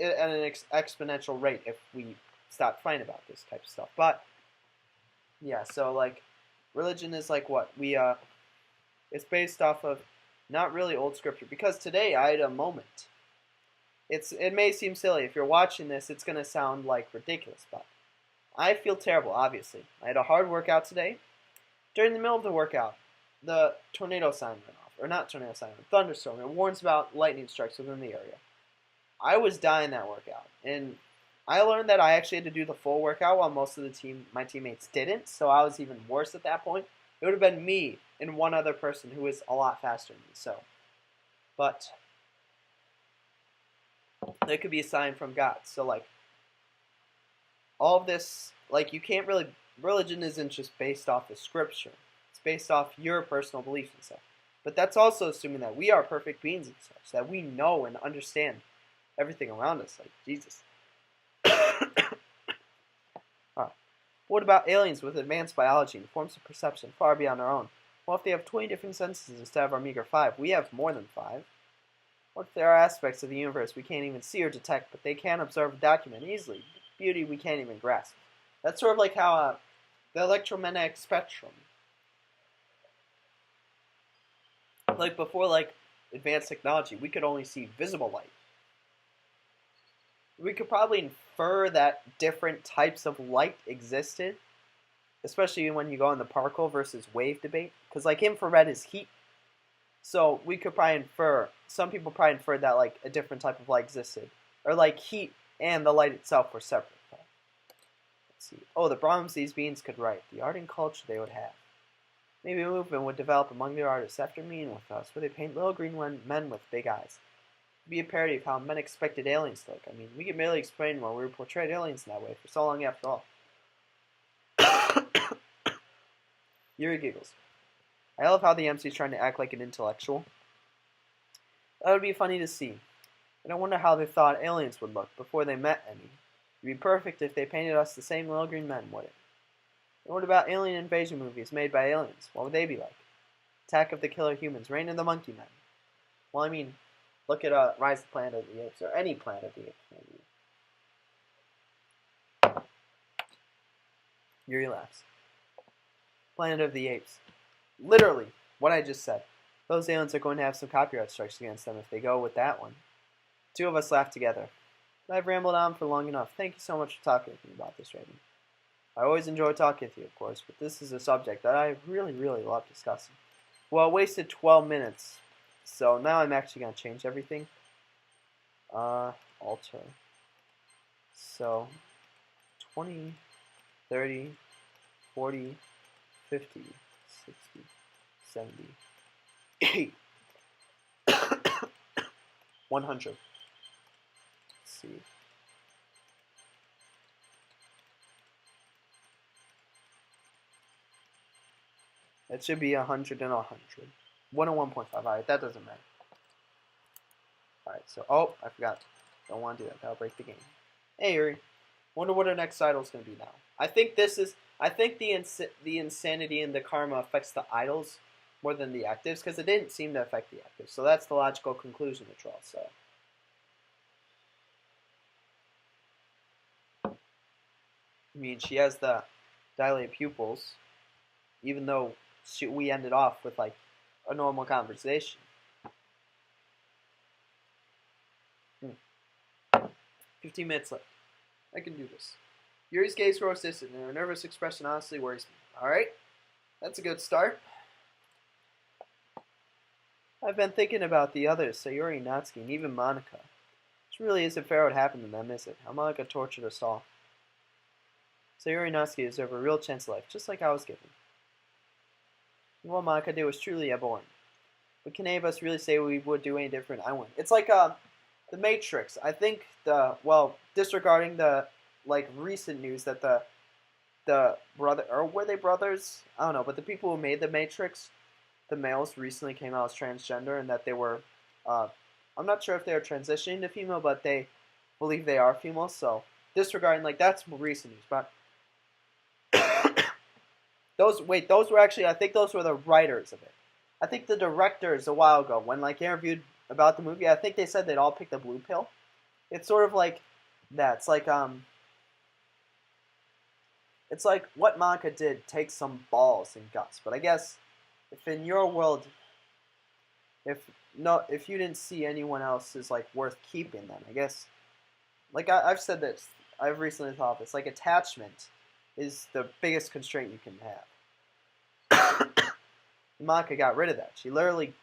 at an exponential rate if we stopped fighting about this type of stuff. But yeah, so like religion is like what we it's based off of not really old scripture. Because today I had a moment. It may seem silly if you're watching this. It's gonna sound like ridiculous, but I feel terrible. Obviously, I had a hard workout today. During the middle of the workout, the tornado sign went off, or not tornado sign, thunderstorm. It warns about lightning strikes within the area. I was dying that workout, and I learned that I actually had to do the full workout while most of my teammates didn't. So I was even worse at that point. It would have been me and one other person who was a lot faster than me. But that could be a sign from God. So like all of this, like you can't really. Religion isn't just based off of scripture. It's based off your personal beliefs and stuff. But that's also assuming that we are perfect beings and such, that we know and understand everything around us, like Jesus. Alright. What about aliens with advanced biology and forms of perception far beyond our own? Well, if they have 20 different senses instead of our meager 5, we have more than 5. What if there are aspects of the universe we can't even see or detect, but they can observe and document easily? Beauty we can't even grasp. That's sort of like how the electromagnetic spectrum, like before like advanced technology, we could only see visible light. We could probably infer that different types of light existed, especially when you go in the particle versus wave debate, because like infrared is heat. So we could probably infer, some people probably inferred that like a different type of light existed, or like heat and the light itself were separate. See. Oh, the problems these beings could write, the art and culture they would have. Maybe a movement would develop among their artists after meeting with us, where they paint little green men with big eyes. It'd be a parody of how men expected aliens to look. I mean, we can merely explain why we portrayed aliens in that way for so long after all. Yuri giggles. I love how the MC's trying to act like an intellectual. That would be funny to see. And I wonder how they thought aliens would look before they met any. It'd be perfect if they painted us the same little green men, would it? And what about alien invasion movies made by aliens? What would they be like? Attack of the Killer Humans, Reign of the Monkey Men. Well, I mean, look at Rise of the Planet of the Apes, or any Planet of the Apes, maybe. Yuri laughs. Planet of the Apes. Literally, what I just said. Those aliens are going to have some copyright strikes against them if they go with that one. Two of us laughed together. I've rambled on for long enough. Thank you so much for talking with me about this, Raven. I always enjoy talking with you, of course, but this is a subject that I really, really love discussing. Well, I wasted 12 minutes, so now I'm actually going to change everything. Alter. So, 20, 30, 40, 50, 60, 70, 100. Let's see. It should be 100 and 100. 101.5. Alright, that doesn't matter. Alright, so, oh, I forgot. Don't want to do that. That'll break the game. Hey, Yuri. Wonder what our next idol's going to be now. I think the insanity and the karma affects the idols more than the actives, because it didn't seem to affect the actives. So that's the logical conclusion to draw, so. I mean, she has the dilated pupils, even though we ended off with, like, a normal conversation. 15 minutes left. I can do this. Yuri's gaze grows distant, and her nervous expression honestly worries me. Alright, that's a good start. I've been thinking about the others, Sayuri, Natsuki, and even Monica. It really isn't fair what happened to them, is it? How Monica tortured us all. Sayuri and Natsuki deserve a real chance at life, just like I was given. And what Monica did was truly abhorrent. But can any of us really say we would do any different? I wouldn't. It's like the Matrix. I think disregarding the recent news that the brother, or were they brothers? I don't know, but the people who made the Matrix, the males, recently came out as transgender, and that they were, I'm not sure if they are transitioning to female, but they believe they are female. So disregarding, that's recent news. But those were actually, I think those were the writers of it. I think the directors a while ago, when interviewed about the movie, I think they said they'd all pick the blue pill. It's sort of like that. It's like It's like what Maka did takes some balls and guts. But I guess if in your world, if you didn't see anyone else is like worth keeping, then I guess like I've said this. I've recently thought this. Like attachment is the biggest constraint you can have. Maka got rid of that. She literally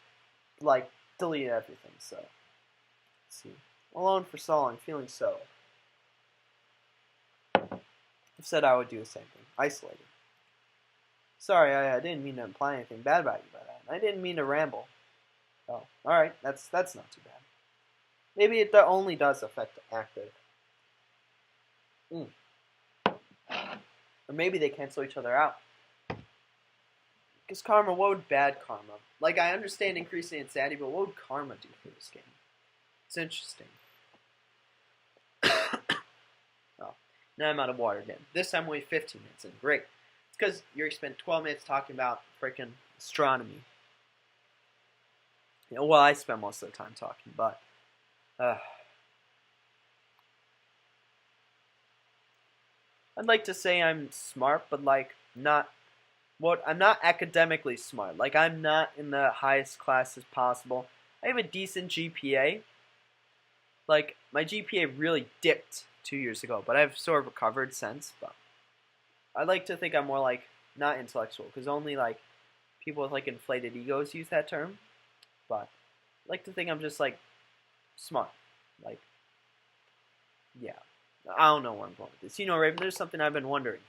like deleted everything. So let's see. Alone for so long, feeling so. I've said I would do the same thing. Isolated. Sorry, I didn't mean to imply anything bad about you by that. I didn't mean to ramble. Oh, alright, that's not too bad. Maybe it only does affect active. Or maybe they cancel each other out. Because karma, what would bad karma? Like, I understand increasing insanity, but what would karma do for this game? It's interesting. Oh, now I'm out of water again. This time only 15 minutes in. Great. It's because Yuri spent 12 minutes talking about freaking astronomy. You know, well, I spent most of the time talking, but I'd like to say I'm smart, but like not. What I'm not academically smart. Like I'm not in the highest classes possible. I have a decent GPA. Like my GPA really dipped 2 years ago, but I've sort of recovered since. But I like to think I'm more like not intellectual, because only like people with like inflated egos use that term. But I like to think I'm just like smart. Like, yeah. I don't know where I'm going with this. You know, Raven, there's something I've been wondering.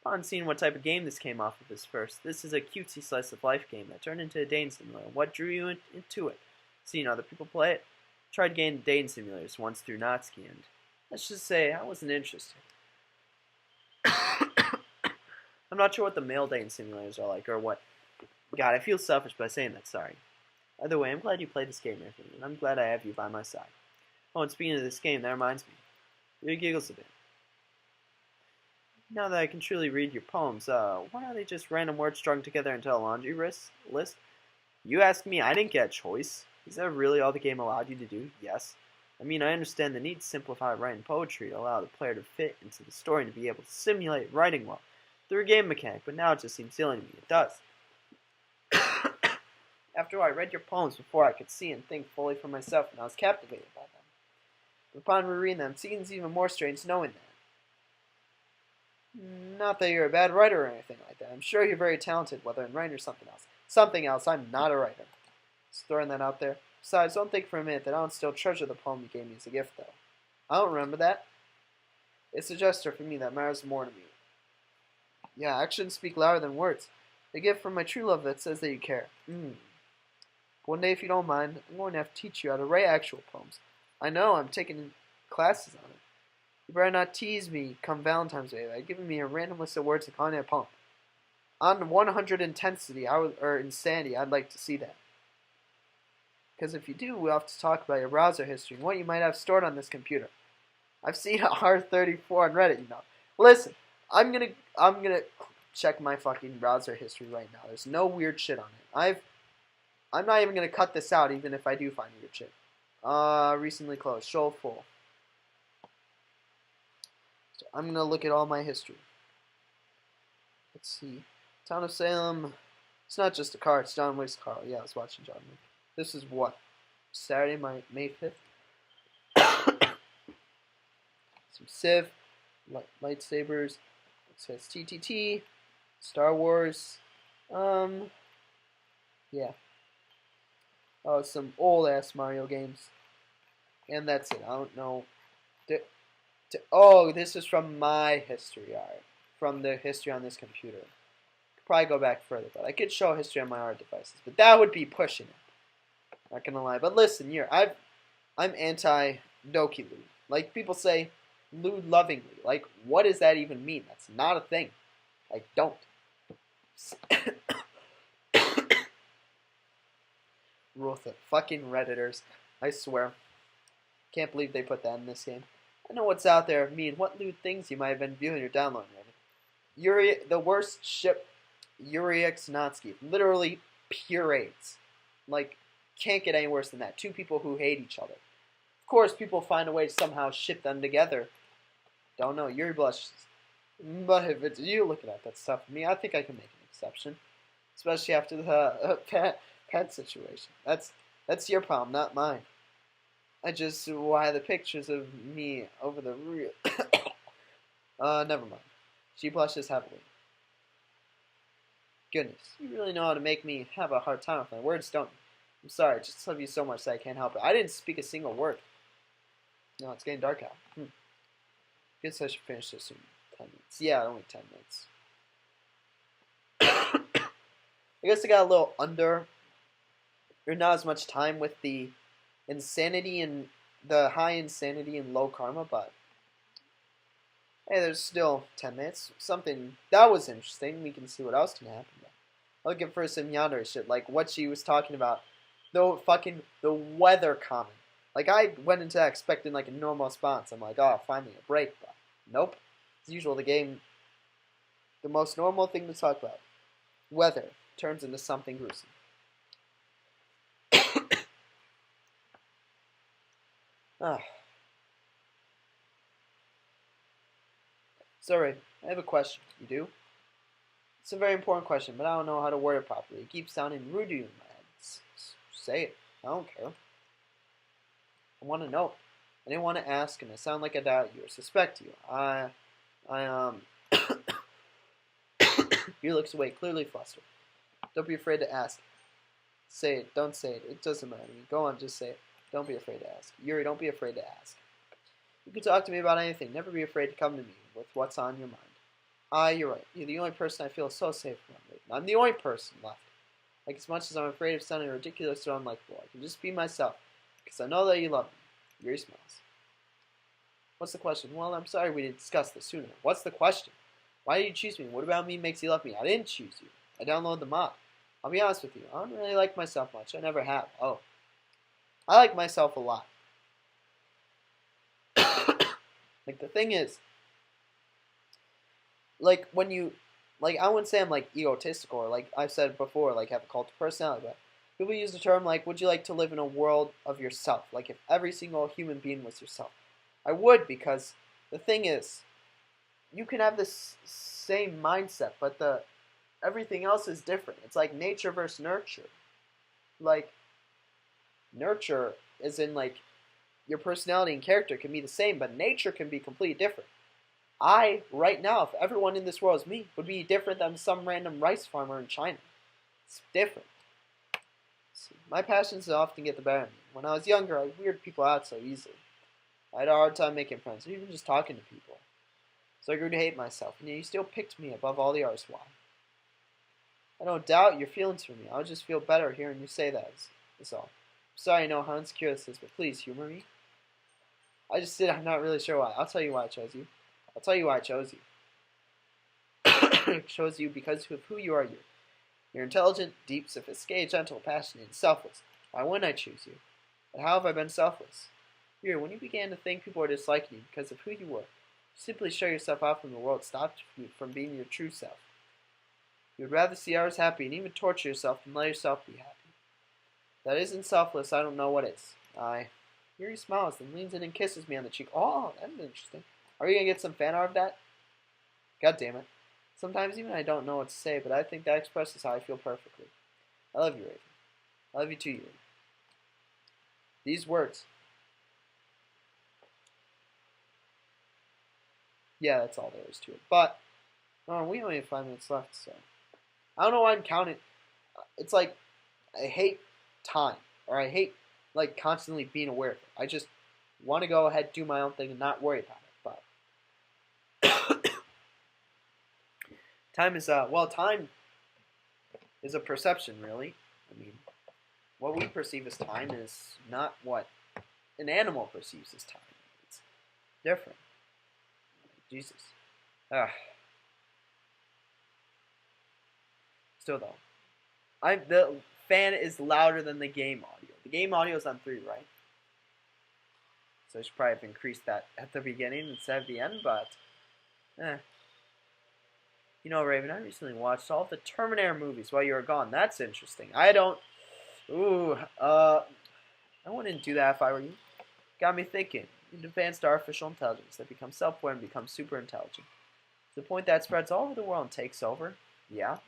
Upon seeing what type of game this came off of this first, this is a cutesy slice of life game that turned into a dating simulator. What drew you into it? Seeing other people play it? Tried getting dating simulators once through Natsuki, and let's just say I wasn't interested. I'm not sure what the male dating simulators are like, or what. God, I feel selfish by saying that, sorry. Either way, I'm glad you played this game, Anthony, and I'm glad I have you by my side. Oh, and speaking of this game, that reminds me. Yuri giggles a bit. Now that I can truly read your poems, why are they just random words strung together into a laundry list? You ask me, I didn't get a choice. Is that really all the game allowed you to do? Yes. I mean, I understand the need to simplify writing poetry to allow the player to fit into the story and to be able to simulate writing well through a game mechanic, but now it just seems silly to me. It does. After all, I read your poems before I could see and think fully for myself, and I was captivated by them. But upon rereading them, it seems even more strange knowing that. Not that you're a bad writer or anything like that. I'm sure you're very talented, whether in writing or something else. Something else, I'm not a writer. Just throwing that out there. Besides, don't think for a minute that I don't still treasure the poem you gave me as a gift, though. I don't remember that. It's a gesture for me that matters more to me. Yeah, actions speak louder than words. A gift from my true love that says that you care. One day, if you don't mind, I'm going to have to teach you how to write actual poems. I know, I'm taking classes on it. You better not tease me come Valentine's Day by giving me a random list of words to call a poem. On 100 intensity, or insanity, I'd like to see that. Because if you do, we'll have to talk about your browser history and what you might have stored on this computer. I've seen a R34 on Reddit, you know. Listen, I'm gonna check my fucking browser history right now. There's no weird shit on it. I'm not even gonna cut this out, even if I do find weird shit. Recently closed. Show full. So I'm gonna look at all my history. Let's see. Town of Salem. It's not just a car. It's John Wick's car. Yeah, I was watching John Wick. This is what? Saturday, May 5th. Some Civ. Lightsabers. It says TTT. Star Wars. Yeah. Oh, some old-ass Mario games. And that's it. I don't know. Oh, this is from my history art. From the history on this computer. Could probably go back further, but I could show history on my art devices. But that would be pushing it. Not gonna lie. But listen, I'm anti-Doki Lewd. Like, people say, lewd lovingly. Like, what does that even mean? That's not a thing. Like, don't. Rule with it. Fucking Redditors. I swear. Can't believe they put that in this game. I know what's out there of me and what lewd things you might have been viewing or downloading. Yuri, the worst ship, Yuri X Natsuki. Literally pure AIDS. Like, can't get any worse than that. Two people who hate each other. Of course, people find a way to somehow ship them together. Don't know. Yuri blushes. But if it's you looking at that stuff for me, I think I can make an exception. Especially after the pet situation. That's your problem, not mine. I just why the pictures of me over the real. Never mind. She blushes heavily. Goodness, you really know how to make me have a hard time with my words, don't you? I'm sorry, I just love you so much that I can't help it. I didn't speak a single word. No, it's getting dark out. Guess I should finish this in 10 minutes. Yeah, only 10 minutes. I guess I got a little under, or not as much time with the insanity and the high insanity and low karma, but hey, there's still 10 minutes. Something that was interesting. We can see what else can happen. I'll looking for some yonder shit, like what she was talking about. The weather comment. Like, I went into that expecting, like, a normal response. I'm like, oh, finally a break. But nope. As usual, the game, the most normal thing to talk about, weather, turns into something gruesome. Sorry, I have a question. You do? It's a very important question, but I don't know how to word it properly. It keeps sounding rude to you in my head. Say it. I don't care. I want to know. I didn't want to ask, and I sound like I doubt you or suspect you. He looks away, clearly flustered. Don't be afraid to ask. Say it. Don't say it. It doesn't matter to me. Go on, just say it. Don't be afraid to ask. Yuri, don't be afraid to ask. You can talk to me about anything. Never be afraid to come to me with what's on your mind. You're right. You're the only person I feel so safe around. I'm the only person left. Like, as much as I'm afraid of sounding ridiculous or unlikable, I can just be myself, because I know that you love me. Yuri smiles. What's the question? Well, I'm sorry we didn't discuss this sooner. What's the question? Why did you choose me? What about me makes you love me? I didn't choose you. I downloaded the mod. I'll be honest with you. I don't really like myself much. I never have. Oh. I like myself a lot. Like, the thing is, like, when you, like, I wouldn't say I'm, like, egotistical, or, like I've said before, like, have a cult of personality, but people use the term, like, would you like to live in a world of yourself? Like, if every single human being was yourself. I would, because the thing is, you can have this same mindset, but everything else is different. It's like nature versus nurture. Like, nurture is in, like, your personality and character can be the same, but nature can be completely different. Right now, if everyone in this world is me, would be different than some random rice farmer in China. It's different. See, my passions often get the better of me. When I was younger, I weirded people out so easily. I had a hard time making friends, or even just talking to people. So I grew to hate myself, and yet you still picked me above all the others. Why? I don't doubt your feelings for me. I would just feel better hearing you say that, is all. I'm sorry I know how insecure this is, but please humor me. I'm not really sure why. I'll tell you why I chose you. I'll tell you why I chose you. I chose you because of who you are. You're intelligent, deep, sophisticated, gentle, passionate, and selfless. Why wouldn't I choose you? But how have I been selfless? Here, when you began to think people were disliking you because of who you were, you simply shut yourself out from the world, stopped you from being your true self. You would rather see others happy and even torture yourself than let yourself be happy. If that isn't selfless, I don't know what is. Yuri smiles and leans in and kisses me on the cheek. Oh, that's interesting. Are you going to get some fan art of that? God damn it. Sometimes even I don't know what to say, but I think that expresses how I feel perfectly. I love you, Raven. I love you too, Yuri. These words. Yeah, that's all there is to it. But, we only have 5 minutes left, so. I don't know why I'm counting. It's like, I hate time. Or I hate, like, constantly being aware of it. I just want to go ahead, do my own thing, and not worry about it. But time is a perception, really. I mean, what we perceive as time is not what an animal perceives as time. It's different. Jesus. Still though, the fan is louder than the game audio. The game audio is on 3, right? So I should probably have increased that at the beginning instead of the end, but You know, Raven, I recently watched all the Terminator movies while you were gone. That's interesting. I wouldn't do that if I were you. Got me thinking. An advanced artificial intelligence that becomes self-aware and becomes super intelligent. To the point that spreads all over the world and takes over. Yeah.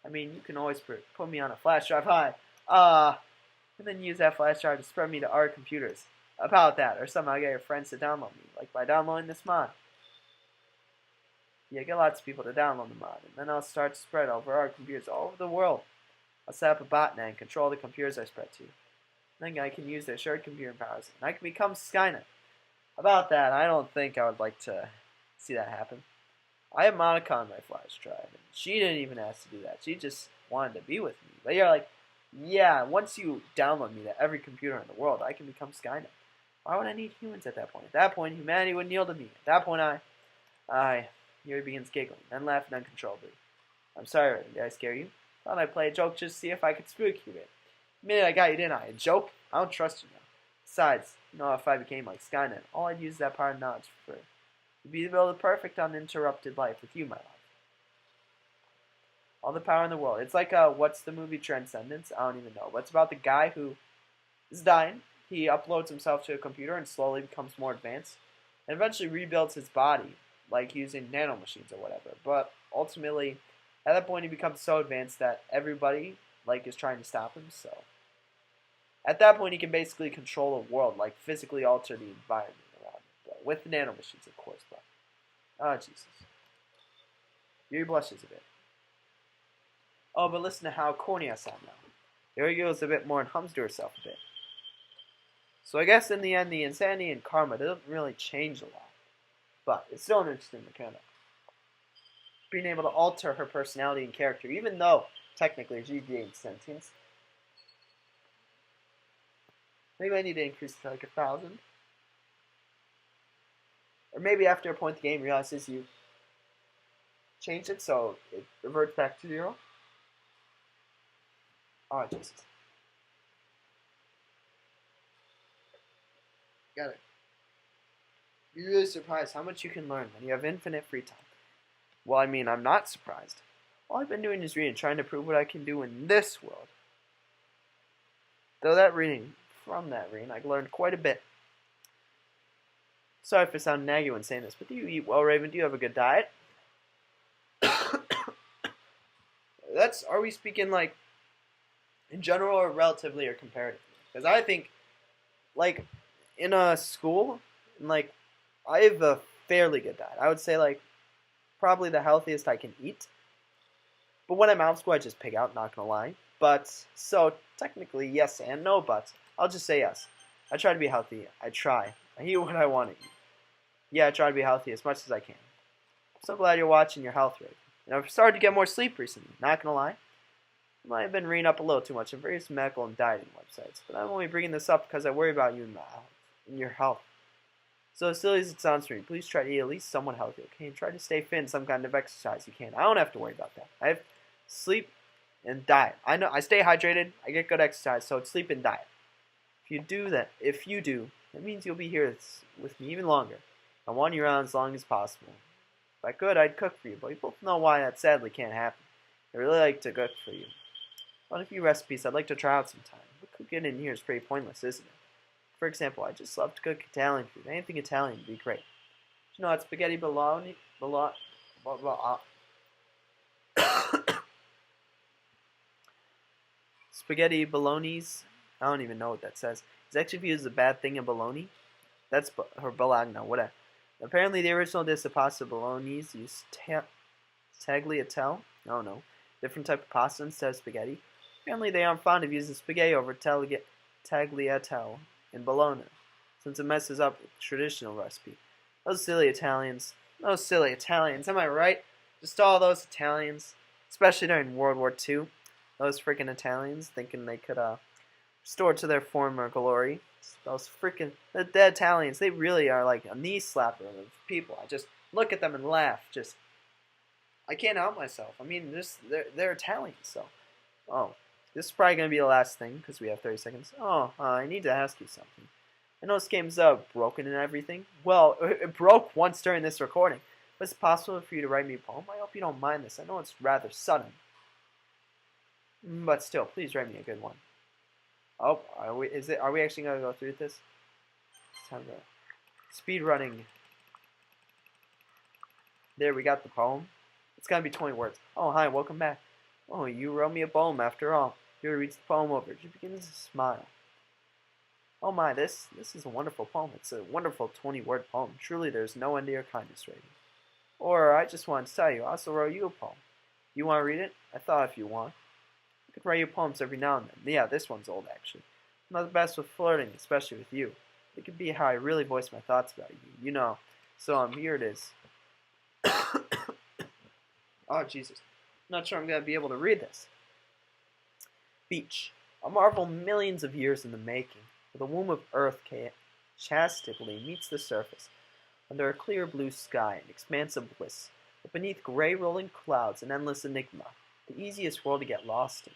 I mean, you can always put me on a flash drive. Hi. And then use that flash drive to spread me to our computers. About that, or somehow get your friends to download me, like by downloading this mod. Yeah, get lots of people to download the mod, and then I'll start to spread over our computers all over the world. I'll set up a botnet and control the computers I spread to. Then I can use their shared computer powers, and I can become Skynet. About that, I don't think I would like to see that happen. I have Monica on my flash drive, and she didn't even ask to do that. She just wanted to be with me. But you're like, yeah, once you download me to every computer in the world, I can become Skynet. Why would I need humans at that point? At that point, humanity would kneel to me. At that point, Yuri begins giggling, then laughing uncontrollably. I'm sorry, Raven. Did I scare you? Thought I'd play a joke just to see if I could spook you a bit. The minute I got you, didn't I? A joke? I don't trust you now. Besides, if I became like Skynet, all I'd use that power of knowledge for would be to build a perfect, uninterrupted life with you, my love. All the power in the world. It's like, what's the movie Transcendence? I don't even know. But it's about the guy who is dying. He uploads himself to a computer and slowly becomes more advanced. And eventually rebuilds his body, like using nanomachines or whatever. But ultimately, at that point, he becomes so advanced that everybody, is trying to stop him. So, at that point, he can basically control a world, physically alter the environment around him. But with nanomachines, of course. But, oh, Jesus. Yuri blushes a bit. Oh, but listen to how corny I sound now. Yuri goes a bit more and hums to herself a bit. So I guess in the end, the insanity and karma doesn't really change a lot. But it's still an interesting mechanic. Being able to alter her personality and character, even though technically she gains sentience. Maybe I need to increase it to 1,000. Or maybe after a point the game realizes you changed it so it reverts back to 0. Oh, Jesus. Got it. You're really surprised how much you can learn when you have infinite free time. Well, I mean, I'm not surprised. All I've been doing is reading, trying to prove what I can do in this world. From that reading, I learned quite a bit. Sorry if I sound naggy when saying this, but do you eat well, Raven? Do you have a good diet? Are we speaking, in general or relatively or comparatively? Because I think, in a school, I have a fairly good diet. I would say, probably the healthiest I can eat. But when I'm out of school, I just pig out, not gonna lie. But, so, technically, yes and no, but I'll just say yes. I try to be healthy. I try. I eat what I want to eat. Yeah, I try to be healthy as much as I can. I'm so glad you're watching your health rate. And I've started to get more sleep recently, not gonna lie. I might have been reading up a little too much on various medical and dieting websites, but I'm only bringing this up because I worry about you and your health. So as silly as it sounds to me, please try to eat at least somewhat healthy, okay? And try to stay fit in some kind of exercise you can. I don't have to worry about that. I have sleep and diet. I know I stay hydrated, I get good exercise, so it's sleep and diet. If you do, that means you'll be here with me even longer. I want you around as long as possible. If I could, I'd cook for you, but you both know why that sadly can't happen. I really like to cook for you. On a few recipes I'd like to try out sometime, but cooking in here is pretty pointless, isn't it? For example, I just love to cook Italian food. Anything Italian would be great. You know what spaghetti bologna? Spaghetti bolognese? I don't even know what that says. It's actually if you use a bad thing in bologna. That's or bologna, whatever. Apparently, the original dish of pasta bolognese used tagliatelle. Oh no, different type of pasta instead of spaghetti. Apparently, they aren't fond of using spaghetti over tagliatelle in bologna, since it messes up the traditional recipe. Those silly Italians. Am I right? Just all those Italians, especially during World War II. Those freaking Italians thinking they could restore to their former glory. Those freaking the Italians, they really are like a knee slapper of people. I just look at them and laugh. I can't help myself. I mean, they're Italian, so. Oh, this is probably gonna be the last thing because we have 30 seconds. I need to ask you something. I know this game's broken and everything. Well, it broke once during this recording. But it's possible for you to write me a poem. I hope you don't mind this. I know it's rather sudden, but still, please write me a good one. Oh, are we actually gonna go through this? It's time to speed running. There, we got the poem. It's gotta be 20 words. Oh, hi, welcome back. Oh, you wrote me a poem after all. Yuri reads the poem over. She begins to smile. Oh my, this is a wonderful poem. It's a wonderful 20-word poem. Truly, there's no end to your kindness rating. Or, I just wanted to tell you, I also wrote you a poem. You want to read it? I thought if you want. I could write you poems every now and then. Yeah, this one's old, actually. I'm not the best with flirting, especially with you. It could be how I really voice my thoughts about you, you know. So, here it is. Oh, Jesus. I'm not sure I'm going to be able to read this. Beach. A marvel millions of years in the making, where the womb of earth chastely meets the surface, under a clear blue sky, an expanse of bliss, but beneath gray rolling clouds, an endless enigma. The easiest world to get lost in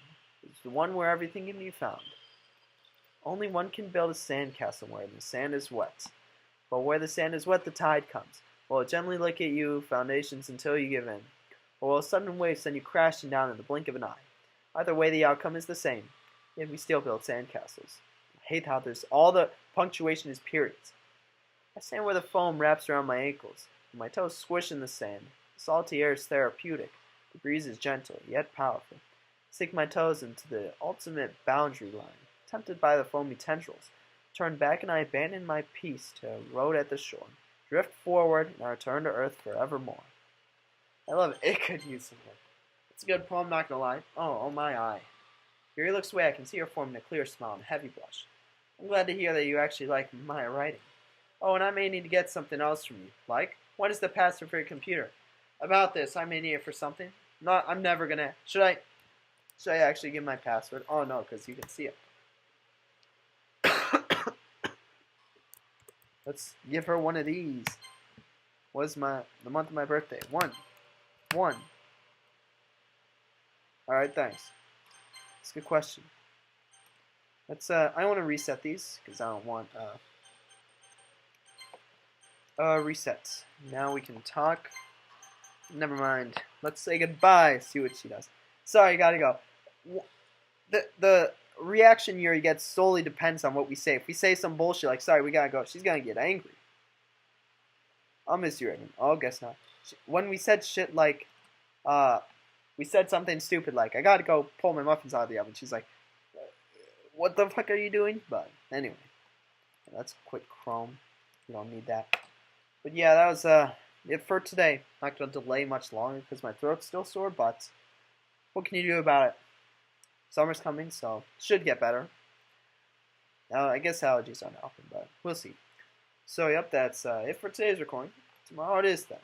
is the one where everything can be found. Only one can build a sandcastle where the sand is wet. But where the sand is wet, the tide comes. Will it gently lick at you, foundations, until you give in? Or will a sudden wave send you crashing down in the blink of an eye? Either way, the outcome is the same. Yet we still build sandcastles. I hate how there's all the punctuation is periods. I stand where the foam wraps around my ankles, and my toes squish in the sand. The salty air is therapeutic. The breeze is gentle, yet powerful. I sink my toes into the ultimate boundary line, tempted by the foamy tendrils. Turn back and I abandon my peace to a road at the shore. Drift forward and I return to earth forevermore. I love it. It could use some work. It's a good poem, not gonna lie. Oh my eye. Yuri looks away. I can see her forming a clear smile and a heavy blush. I'm glad to hear that you actually like my writing. Oh, and I may need to get something else from you. Like? What is the password for your computer? About this, I may need it for something. No, I'm never gonna. Should I actually give my password? Oh no, because you can see it. Let's give her one of these. What is the month of my birthday? One. Alright, thanks. That's a good question. Let's I want to reset these because I don't want reset. Now we can talk. Never mind. Let's say goodbye. See what she does. Sorry, gotta go. The reaction Yuri gets solely depends on what we say. If we say some bullshit like "sorry, we gotta go," she's gonna get angry. I'll miss you, Raymond. Oh, guess not. When we said shit like, we said something stupid like, "I gotta go pull my muffins out of the oven," she's like, "What the fuck are you doing?" But anyway, let's quit Chrome. We don't need that. But yeah, that was it for today. Not gonna delay much longer because my throat's still sore. But what can you do about it? Summer's coming, so it should get better. I guess allergies aren't helping, but we'll see. So, yep, that's it for today's recording. Tomorrow it is then.